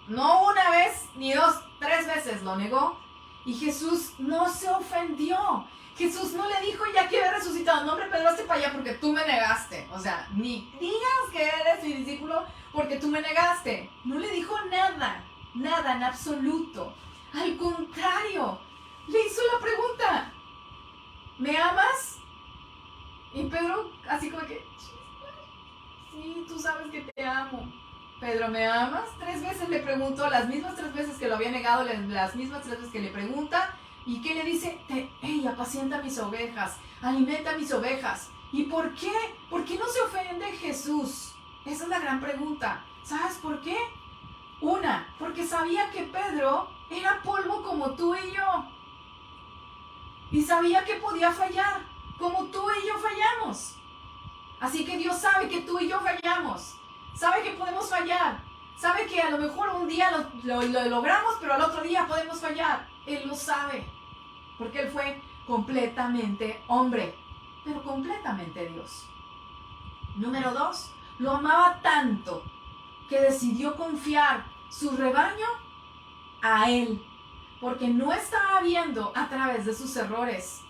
No una vez ni 2, 3 veces lo negó. Y Jesús no se ofendió. Jesús no le dijo, ya que he resucitado, no, hombre, Pedro, hazte para allá porque tú me negaste. O sea, ni digas que eres mi discípulo porque tú me negaste. No le dijo nada, nada en absoluto. Al contrario, le hizo la pregunta, ¿me amas? Y Pedro, así como que, sí, tú sabes que te amo. Pedro, ¿me amas? 3 veces le preguntó, las mismas 3 veces que lo había negado, las mismas 3 veces que le pregunta. ¿Y qué le dice? Apacienta mis ovejas, alimenta mis ovejas. ¿Y por qué? ¿Por qué no se ofende Jesús? Esa es la gran pregunta. ¿Sabes por qué? Una, porque sabía que Pedro era polvo como tú y yo. Y sabía que podía fallar, como tú y yo fallamos. Así que Dios sabe que tú y yo fallamos. Sabe que podemos fallar. Sabe que a lo mejor un día lo logramos, pero al otro día podemos fallar. Él lo sabe. Porque Él fue completamente hombre, pero completamente Dios. Número 2, lo amaba tanto que decidió confiar su rebaño a Él. Porque no estaba viendo a través de sus errores,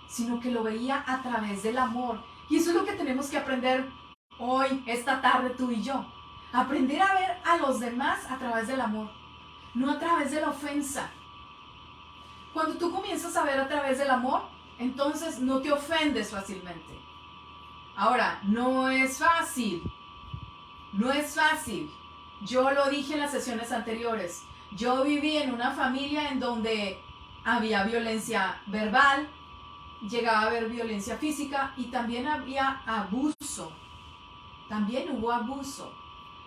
sino que lo veía a través del amor. Y eso es lo que tenemos que aprender hoy, esta tarde, tú y yo. Aprender a ver a los demás a través del amor, no a través de la ofensa. Cuando tú comienzas a ver a través del amor, entonces no te ofendes fácilmente. Ahora, no es fácil. No es fácil. Yo lo dije en las sesiones anteriores. Yo viví en una familia en donde había violencia verbal, llegaba a haber violencia física y también había abuso. También hubo abuso.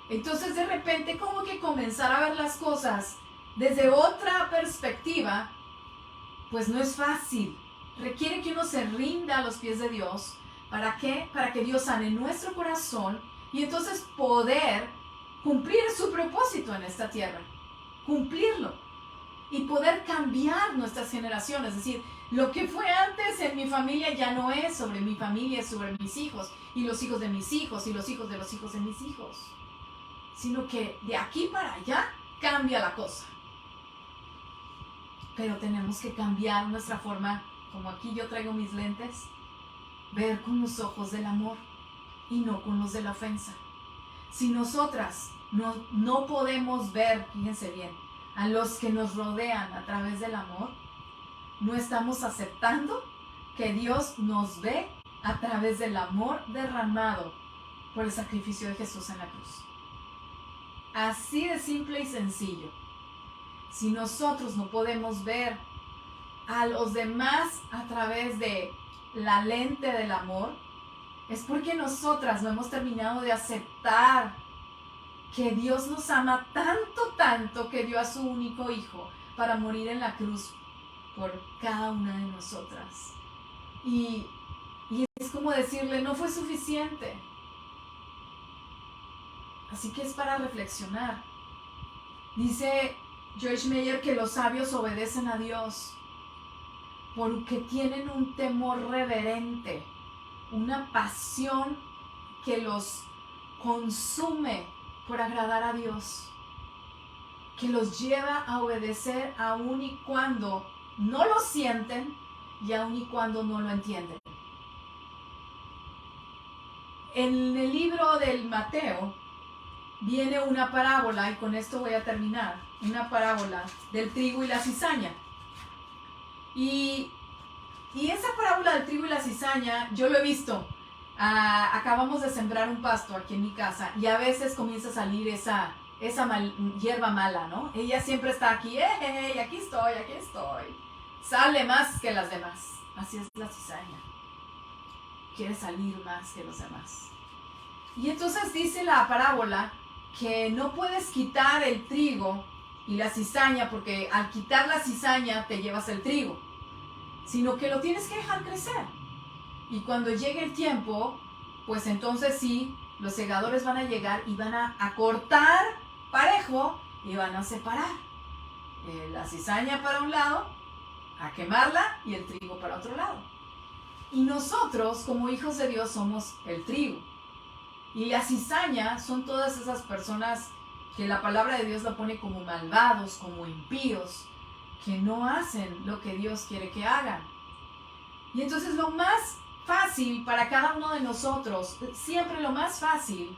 Entonces de repente como que comenzar a ver las cosas desde otra perspectiva, pues no es fácil. Requiere que uno se rinda a los pies de Dios. ¿Para qué? Para que Dios sane nuestro corazón y entonces poder cumplir su propósito en esta tierra. Cumplirlo. Y poder cambiar nuestras generaciones. Es decir, lo que fue antes en mi familia ya no es sobre mi familia, es sobre mis hijos. Y los hijos de mis hijos y los hijos de los hijos de mis hijos. Sino que de aquí para allá cambia la cosa. Pero tenemos que cambiar nuestra forma, como aquí yo traigo mis lentes, ver con los ojos del amor y no con los de la ofensa. Si nosotras no podemos ver, fíjense bien, a los que nos rodean a través del amor, no estamos aceptando que Dios nos ve a través del amor derramado por el sacrificio de Jesús en la cruz. Así de simple y sencillo. Si nosotros no podemos ver a los demás a través de la lente del amor, es porque nosotras no hemos terminado de aceptar que Dios nos ama tanto, tanto, que dio a su único hijo para morir en la cruz por cada una de nosotras. Y es como decirle, no fue suficiente. Así que es para reflexionar. Dice Joyce Meyer que los sabios obedecen a Dios porque tienen un temor reverente, una pasión que los consume por agradar a Dios, que los lleva a obedecer aun y cuando no lo sienten y aun y cuando no lo entienden. En el libro del Mateo viene una parábola, y con esto voy a terminar, una parábola del trigo y la cizaña. Y esa parábola del trigo y la cizaña, yo lo he visto. Acabamos de sembrar un pasto aquí en mi casa y a veces comienza a salir esa hierba mala, ¿no? Ella siempre está aquí, aquí estoy. Sale más que las demás. Así es la cizaña. Quiere salir más que los demás. Y entonces dice la parábola que no puedes quitar el trigo y la cizaña, porque al quitar la cizaña te llevas el trigo, sino que lo tienes que dejar crecer. Y cuando llegue el tiempo, pues entonces sí, los segadores van a llegar y van a cortar parejo y van a separar la cizaña para un lado, a quemarla, y el trigo para otro lado. Y nosotros, como hijos de Dios, somos el trigo. Y la cizaña son todas esas personas que la palabra de Dios la pone como malvados, como impíos, que no hacen lo que Dios quiere que hagan. Y entonces lo más fácil para cada uno de nosotros, siempre lo más fácil,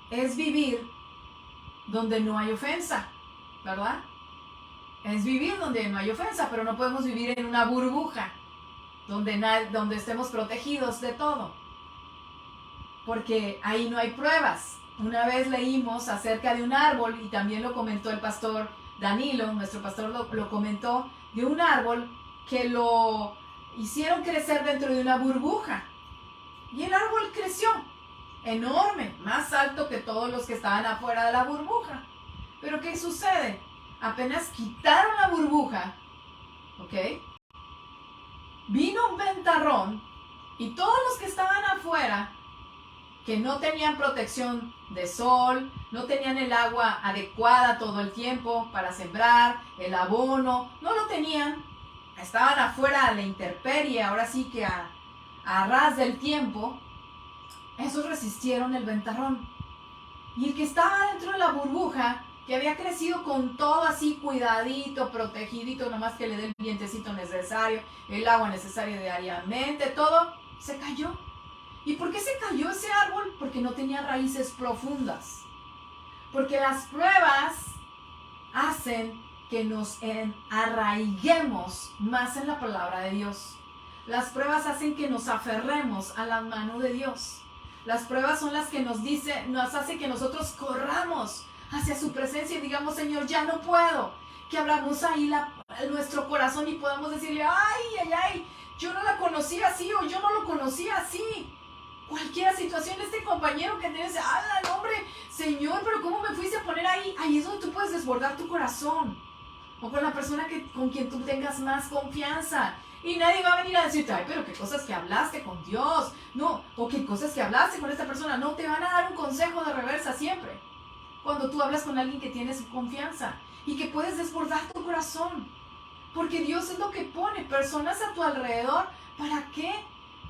es vivir donde no hay ofensa, ¿verdad? Es vivir donde no hay ofensa, pero no podemos vivir en una burbuja donde estemos protegidos de todo, porque ahí no hay pruebas. Una vez leímos acerca de un árbol, y también lo comentó el pastor Danilo, nuestro pastor lo comentó, de un árbol que lo hicieron crecer dentro de una burbuja. Y el árbol creció enorme, más alto que todos los que estaban afuera de la burbuja. Pero ¿qué sucede? Apenas quitaron la burbuja, ¿ok? Vino un ventarrón y todos los que estaban afuera, que no tenían protección de sol, no tenían el agua adecuada todo el tiempo para sembrar, el abono, no lo tenían, estaban afuera a la intemperie, ahora sí que a ras del tiempo, esos resistieron el ventarrón. Y el que estaba dentro de la burbuja, que había crecido con todo así cuidadito, protegidito, nomás que le dé el vientecito necesario, el agua necesaria diariamente, todo, se cayó. ¿Y por qué se cayó ese árbol? Porque no tenía raíces profundas. Porque las pruebas hacen que nos arraiguemos más en la palabra de Dios. Las pruebas hacen que nos aferremos a la mano de Dios. Las pruebas son las que nos hacen que nosotros corramos hacia su presencia y digamos, Señor, ya no puedo. Que abramos ahí nuestro corazón y podamos decirle, ay, yo no la conocía así, o yo no lo conocía así. Cualquier situación, este compañero que tienes, no, hombre, Señor, pero ¿cómo me fuiste a poner ahí? Ahí es donde tú puedes desbordar tu corazón. O con la persona con quien tú tengas más confianza. Y nadie va a venir a decirte, ay, pero qué cosas que hablaste con Dios. No, o qué cosas que hablaste con esta persona. No, te van a dar un consejo de reversa siempre. Cuando tú hablas con alguien que tienes confianza y que puedes desbordar tu corazón. Porque Dios es lo que pone personas a tu alrededor. ¿Para qué?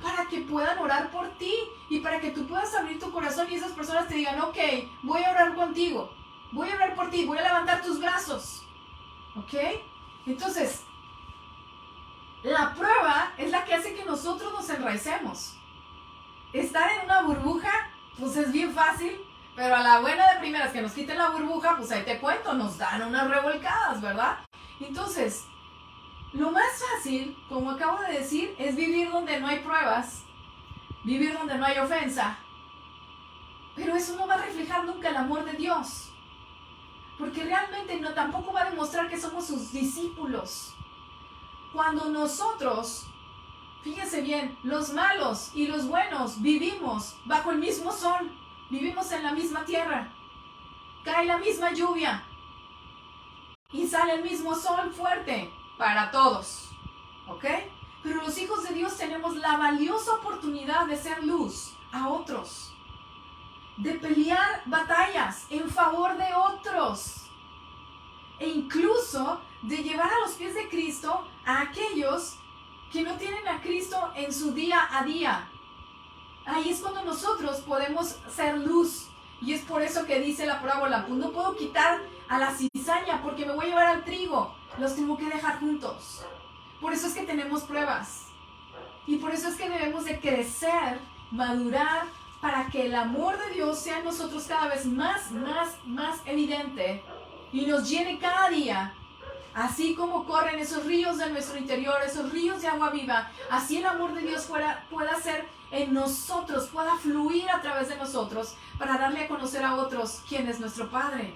Para que puedan orar por ti y para que tú puedas abrir tu corazón y esas personas te digan, ok, voy a orar contigo, voy a orar por ti, voy a levantar tus brazos, ¿ok? Entonces, la prueba es la que hace que nosotros nos enraicemos. Estar en una burbuja, pues es bien fácil, pero a la buena de primeras que nos quiten la burbuja, pues ahí te cuento, nos dan unas revolcadas, ¿verdad? Entonces, lo más fácil, como acabo de decir, es vivir donde no hay pruebas, vivir donde no hay ofensa, pero eso no va a reflejar nunca el amor de Dios, porque realmente tampoco va a demostrar que somos sus discípulos. cuando nosotros, fíjense bien, los malos y los buenos vivimos bajo el mismo sol, vivimos en la misma tierra, cae la misma lluvia y sale el mismo sol fuerte para todos, ¿ok? Pero los hijos de Dios tenemos la valiosa oportunidad de ser luz a otros, de pelear batallas en favor de otros e incluso de llevar a los pies de Cristo a aquellos que no tienen a Cristo en su día a día. Ahí es cuando nosotros podemos ser luz. Y es por eso que dice la parábola, pues no puedo quitar a la cizaña porque me voy a llevar al trigo. Los tengo que dejar juntos. Por eso es que tenemos pruebas. Y por eso es que debemos de crecer, madurar, para que el amor de Dios sea en nosotros cada vez más evidente y nos llene cada día. Así como corren esos ríos de nuestro interior, esos ríos de agua viva, así el amor de Dios pueda ser en nosotros, pueda fluir a través de nosotros para darle a conocer a otros quién es nuestro Padre.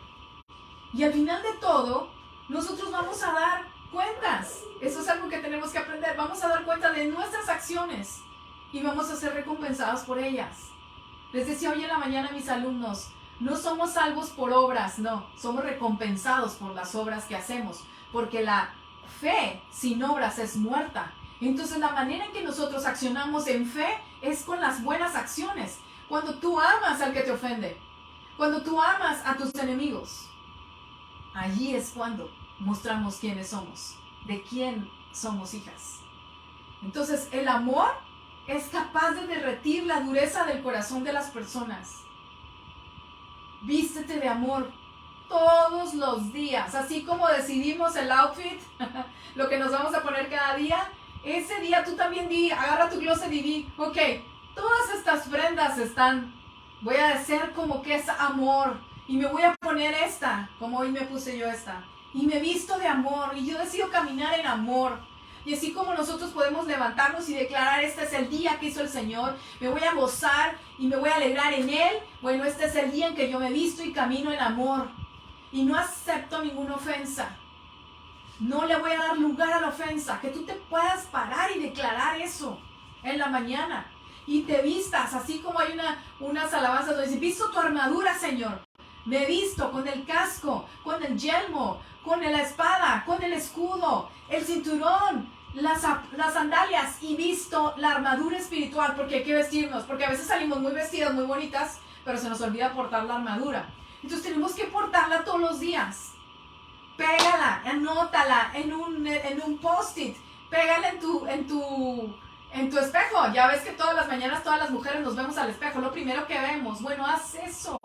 Y al final de todo, nosotros vamos a dar cuentas. Eso es algo que tenemos que aprender. Vamos a dar cuenta de nuestras acciones y vamos a ser recompensados por ellas. Les decía hoy en la mañana a mis alumnos, no somos salvos por obras, no, somos recompensados por las obras que hacemos, porque la fe sin obras es muerta. Entonces la manera en que nosotros accionamos en fe es con las buenas acciones. Cuando tú amas al que te ofende, cuando tú amas a tus enemigos, allí es cuando mostramos quiénes somos, de quién somos hijas. Entonces el amor es capaz de derretir la dureza del corazón de las personas. Vístete de amor todos los días, así como decidimos el outfit, lo que nos vamos a poner cada día. Ese día tú también agarra tu closet y di, ok, todas estas prendas voy a hacer como que es amor, y me voy a poner esta, como hoy me puse yo esta, y me visto de amor, y yo decido caminar en amor. Y así como nosotros podemos levantarnos y declarar, este es el día que hizo el Señor, me voy a gozar y me voy a alegrar en Él. Bueno, este es el día en que yo me visto y camino en amor. Y no acepto ninguna ofensa. No le voy a dar lugar a la ofensa. Que tú te puedas parar y declarar eso en la mañana. Y te vistas, así como hay unas alabanzas donde dice, visto tu armadura, Señor. Me visto con el casco, con el yelmo, con la espada, con el escudo, el cinturón, las sandalias y visto la armadura espiritual, porque hay que vestirnos, porque a veces salimos muy vestidas, muy bonitas, pero se nos olvida portar la armadura. Entonces tenemos que portarla todos los días. Pégala, anótala en un post-it, pégala en tu espejo. Ya ves que todas las mañanas todas las mujeres nos vemos al espejo, lo primero que vemos. Bueno, haz eso.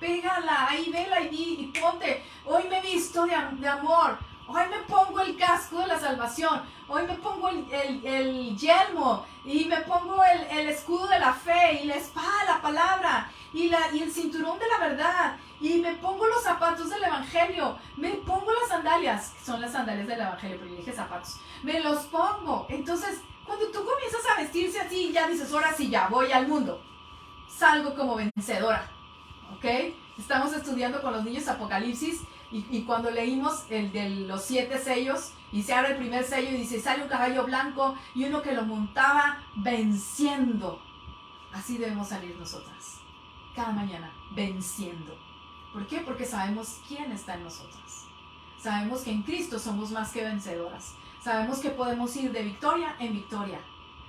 Pégala, ahí vela y ponte, hoy me visto de amor, hoy me pongo el casco de la salvación, hoy me pongo el yelmo y me pongo el escudo de la fe y la espada, la palabra y el cinturón de la verdad y me pongo los zapatos del evangelio, me pongo las sandalias, que son las sandalias del evangelio, pero yo dije zapatos, me los pongo. Entonces, cuando tú comienzas a vestirse así, ya dices, ahora sí, ya voy al mundo, salgo como vencedora. ¿Ok? Estamos estudiando con los niños Apocalipsis y cuando leímos el de los 7 sellos y se abre el primer sello y dice, sale un caballo blanco y uno que lo montaba venciendo. Así debemos salir nosotras, cada mañana, venciendo. ¿Por qué? Porque sabemos quién está en nosotras. Sabemos que en Cristo somos más que vencedoras. Sabemos que podemos ir de victoria en victoria,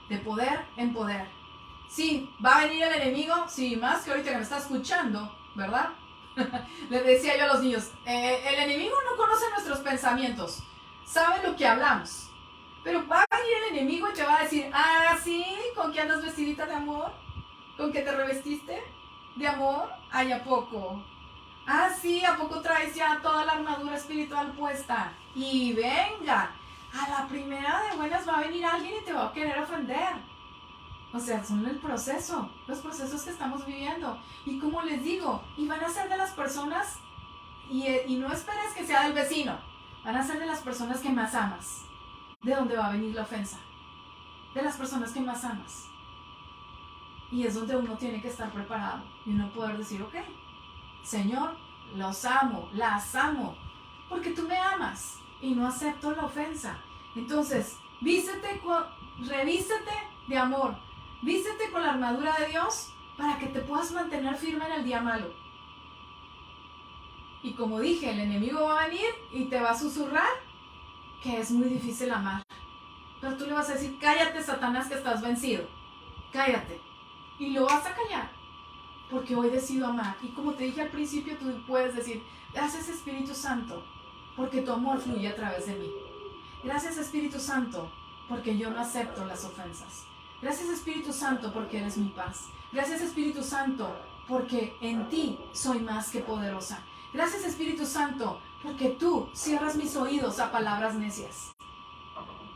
de poder en poder. Sí, va a venir el enemigo, sí, más que ahorita que me está escuchando, ¿verdad? Les decía yo a los niños, el enemigo no conoce nuestros pensamientos, sabe lo que hablamos, pero va a venir el enemigo y te va a decir, ah, sí, ¿con qué andas vestidita de amor? ¿Con qué te revestiste de amor? Ay, ¿a poco? Ah, sí, ¿a poco traes ya toda la armadura espiritual puesta? Y venga, a la primera de buenas va a venir alguien y te va a querer ofender. O sea, son los procesos que estamos viviendo. Y como les digo, y van a ser de las personas, y no esperes que sea del vecino, van a ser de las personas que más amas. ¿De dónde va a venir la ofensa? De las personas que más amas. Y es donde uno tiene que estar preparado y uno poder decir, ok, Señor, los amo, las amo, porque tú me amas y no acepto la ofensa. Entonces, revístete de amor, vístete con la armadura de Dios para que te puedas mantener firme en el día malo. Y como dije, el enemigo va a venir y te va a susurrar que es muy difícil amar. Pero tú le vas a decir, cállate, Satanás, que estás vencido. Cállate. Y lo vas a callar, porque hoy decido amar. Y como te dije al principio, tú puedes decir, gracias Espíritu Santo, porque tu amor fluye a través de mí. Gracias Espíritu Santo, porque yo no acepto las ofensas. Gracias Espíritu Santo, porque eres mi paz. Gracias Espíritu Santo, porque en ti soy más que poderosa. Gracias Espíritu Santo, porque tú cierras mis oídos a palabras necias.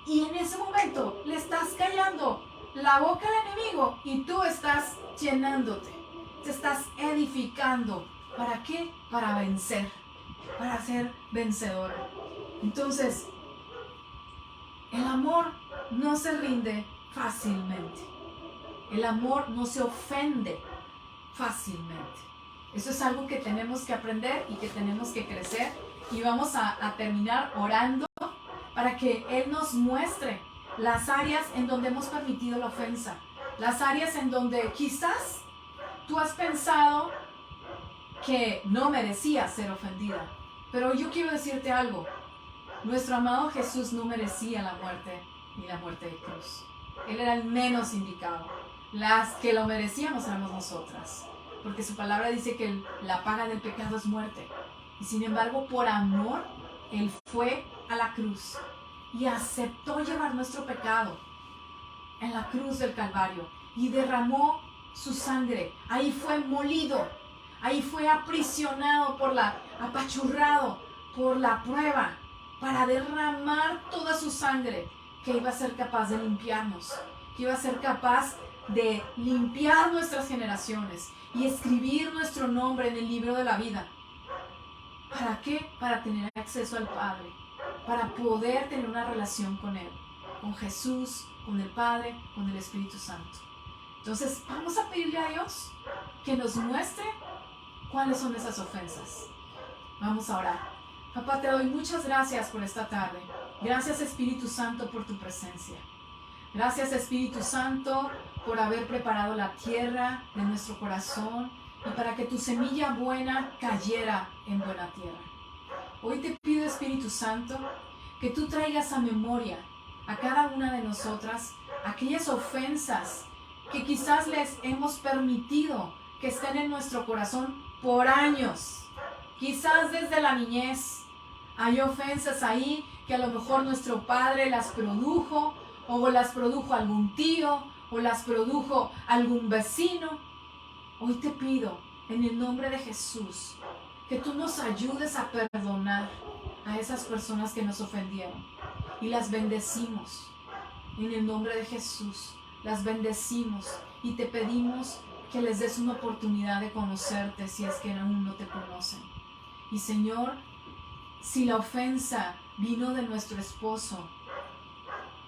Y en ese momento le estás callando la boca al enemigo y tú estás llenándote, te estás edificando. ¿Para qué? Para vencer, para ser vencedora. Entonces, el amor no se rinde fácilmente. El amor no se ofende fácilmente. Eso es algo que tenemos que aprender y que tenemos que crecer. Y vamos a terminar orando para que Él nos muestre las áreas en donde hemos permitido la ofensa. Las áreas en donde quizás tú has pensado que no merecías ser ofendida. Pero yo quiero decirte algo. Nuestro amado Jesús no merecía la muerte ni la muerte de cruz. Él era el menos indicado. Las que lo merecíamos éramos nosotras. Porque su palabra dice que la paga del pecado es muerte. Y sin embargo, por amor, Él fue a la cruz y aceptó llevar nuestro pecado en la cruz del Calvario y derramó su sangre. Ahí fue molido, ahí fue aprisionado apachurrado por la prueba para derramar toda su sangre, que iba a ser capaz de limpiarnos, que iba a ser capaz de limpiar nuestras generaciones y escribir nuestro nombre en el libro de la vida. ¿Para qué? Para tener acceso al Padre, para poder tener una relación con Él, con Jesús, con el Padre, con el Espíritu Santo. Entonces, vamos a pedirle a Dios que nos muestre cuáles son esas ofensas. Vamos a orar. Papá, te doy muchas gracias por esta tarde. Gracias, Espíritu Santo, por tu presencia. Gracias, Espíritu Santo, por haber preparado la tierra de nuestro corazón y para que tu semilla buena cayera en buena tierra. Hoy te pido, Espíritu Santo, que tú traigas a memoria a cada una de nosotras aquellas ofensas que quizás les hemos permitido que estén en nuestro corazón por años. Quizás desde la niñez hay ofensas ahí que a lo mejor nuestro padre las produjo, o las produjo algún tío, o las produjo algún vecino. Hoy te pido, en el nombre de Jesús, que tú nos ayudes a perdonar a esas personas que nos ofendieron. Y las bendecimos. En el nombre de Jesús, las bendecimos y te pedimos que les des una oportunidad de conocerte si es que aún no te conocen. Y Señor, si la ofensa vino de nuestro esposo,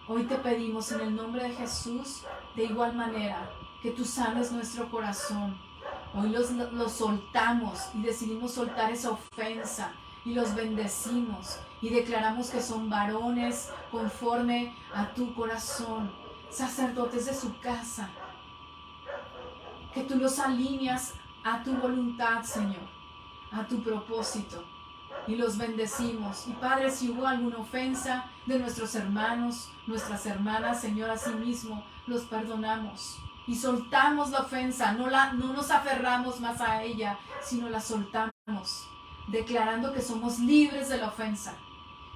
hoy te pedimos en el nombre de Jesús, de igual manera, que tú sanes nuestro corazón. Hoy los soltamos y decidimos soltar esa ofensa y los bendecimos y declaramos que son varones conforme a tu corazón, sacerdotes de su casa, que tú los alineas a tu voluntad, Señor, a tu propósito, y los bendecimos. Y Padre, si hubo alguna ofensa de nuestros hermanos, nuestras hermanas, Señor, así mismo los perdonamos y soltamos la ofensa, no nos aferramos más a ella, sino la soltamos, declarando que somos libres de la ofensa,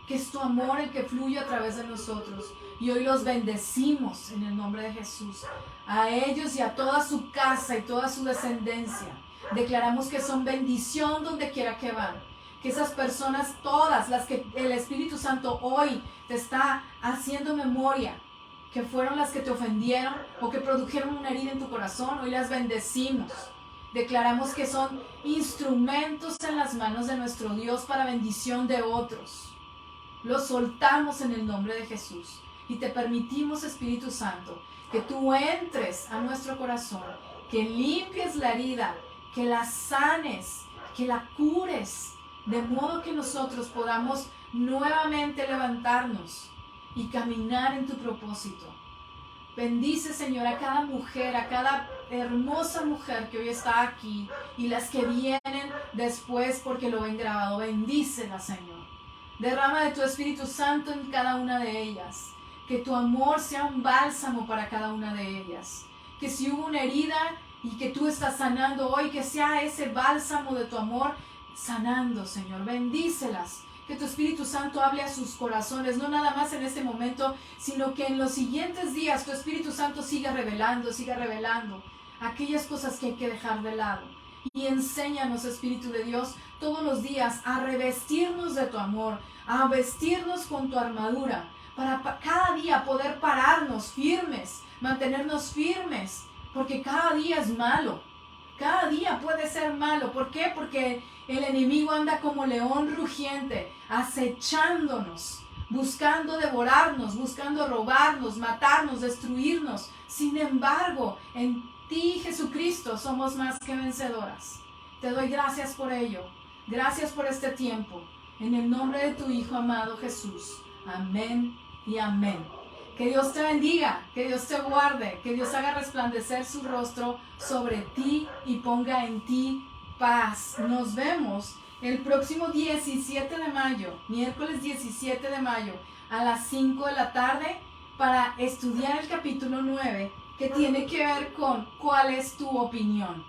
que es tu amor el que fluye a través de nosotros. Y hoy los bendecimos en el nombre de Jesús, a ellos y a toda su casa y toda su descendencia. Declaramos que son bendición donde quiera que van, que esas personas, todas las que el Espíritu Santo hoy te está haciendo memoria, que fueron las que te ofendieron o que produjeron una herida en tu corazón, hoy las bendecimos. Declaramos que son instrumentos en las manos de nuestro Dios para bendición de otros. Los soltamos en el nombre de Jesús y te permitimos, Espíritu Santo, que tú entres a nuestro corazón, que limpies la herida, que la sanes, que la cures, de modo que nosotros podamos nuevamente levantarnos y caminar en tu propósito. Bendice, Señor, a cada mujer, a cada hermosa mujer que hoy está aquí y las que vienen después porque lo ven grabado. Bendícela, Señor. Derrama de tu Espíritu Santo en cada una de ellas. Que tu amor sea un bálsamo para cada una de ellas. Que si hubo una herida y que tú estás sanando hoy, que sea ese bálsamo de tu amor sanando, Señor. Bendícelas. Que tu Espíritu Santo hable a sus corazones, no nada más en este momento, sino que en los siguientes días tu Espíritu Santo siga revelando aquellas cosas que hay que dejar de lado. Y enséñanos, Espíritu de Dios, todos los días a revestirnos de tu amor, a vestirnos con tu armadura, para cada día poder pararnos firmes, mantenernos firmes, porque cada día es malo. Cada día puede ser malo. ¿Por qué? Porque el enemigo anda como león rugiente, acechándonos, buscando devorarnos, buscando robarnos, matarnos, destruirnos. Sin embargo, en ti, Jesucristo, somos más que vencedoras. Te doy gracias por ello. Gracias por este tiempo. En el nombre de tu Hijo amado Jesús. Amén y amén. Que Dios te bendiga, que Dios te guarde, que Dios haga resplandecer su rostro sobre ti y ponga en ti paz. Nos vemos el próximo 17 de mayo, miércoles 17 de mayo, a las 5 de la tarde, para estudiar el capítulo 9, que tiene que ver con cuál es tu opinión.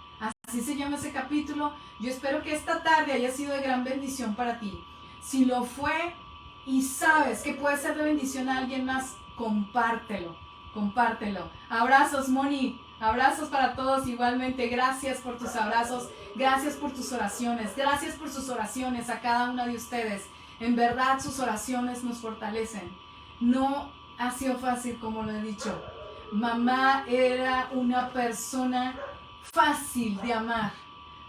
Así se llama ese capítulo. Yo espero que esta tarde haya sido de gran bendición para ti. Si lo fue y sabes que puede ser de bendición a alguien más, compártelo. Abrazos, Moni. Abrazos para todos igualmente. Gracias por tus abrazos. Gracias por tus oraciones. Gracias por sus oraciones a cada una de ustedes. En verdad, sus oraciones nos fortalecen. No ha sido fácil, como lo he dicho. Mamá era una persona fácil de amar.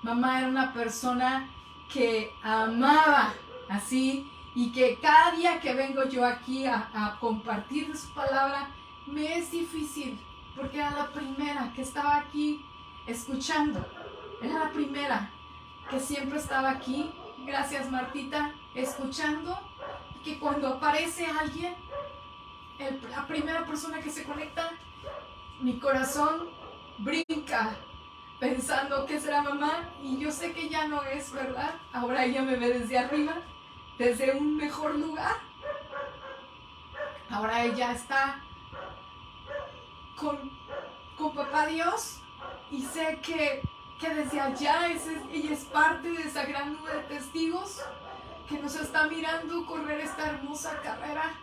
Mamá era una persona que amaba así. Y que cada día que vengo yo aquí a compartir su palabra, me es difícil, porque era la primera que estaba aquí escuchando. Era la primera que siempre estaba aquí, gracias Martita, escuchando. Y que cuando aparece alguien, la primera persona que se conecta, mi corazón brinca, pensando que será mamá. Y yo sé que ya no es, ¿verdad? Ahora ella me ve desde arriba, desde un mejor lugar. Ahora ella está con papá Dios, y sé que desde allá ella es parte de esa gran nube de testigos que nos está mirando correr esta hermosa carrera,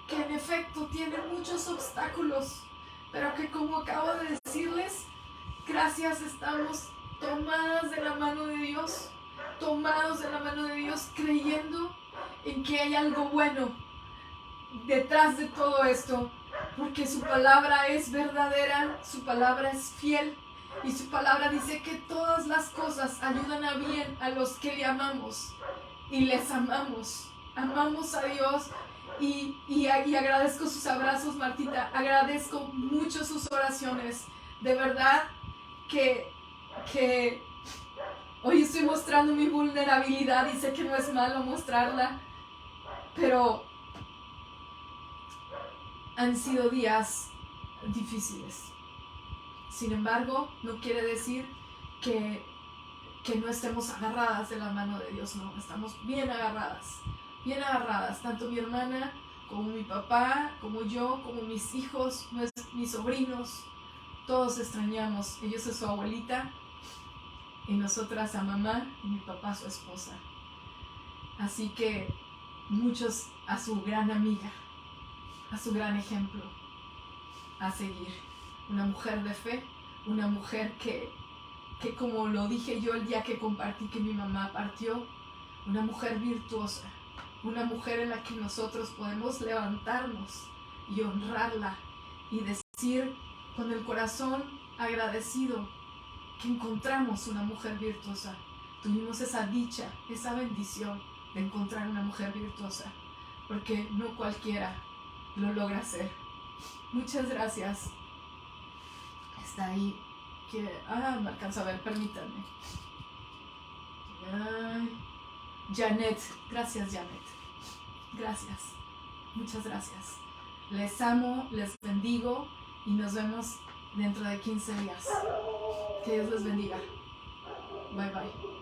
que en efecto tiene muchos obstáculos, pero que, como acabo de decirles, gracias, estamos tomadas de la mano de Dios, tomados de la mano de Dios, creyendo en que hay algo bueno detrás de todo esto, porque su palabra es verdadera, su palabra es fiel, y su palabra dice que todas las cosas ayudan a bien a los que le amamos y les amamos. Amamos a Dios, y agradezco sus abrazos, Martita, agradezco mucho sus oraciones. De verdad que hoy estoy mostrando mi vulnerabilidad y sé que no es malo mostrarla, pero han sido días difíciles. Sin embargo, no quiere decir que no estemos agarradas de la mano de Dios, no, estamos bien agarradas, tanto mi hermana como mi papá, como yo, como mis hijos, mis sobrinos, todos extrañamos, ellos a su abuelita y nosotras a mamá y mi papá a su esposa. Así que muchos a su gran amiga, a su gran ejemplo a seguir, una mujer de fe, una mujer que como lo dije yo el día que compartí que mi mamá partió, una mujer virtuosa, una mujer en la que nosotros podemos levantarnos y honrarla y decir con el corazón agradecido que encontramos una mujer virtuosa. Tuvimos esa dicha, esa bendición de encontrar una mujer virtuosa, porque no cualquiera lo logra hacer. Muchas gracias. Está ahí. Me alcanza a ver, permítanme. Janet, gracias Janet. Gracias. Muchas gracias. Les amo, les bendigo y nos vemos dentro de 15 días. Que Dios les bendiga. Bye bye.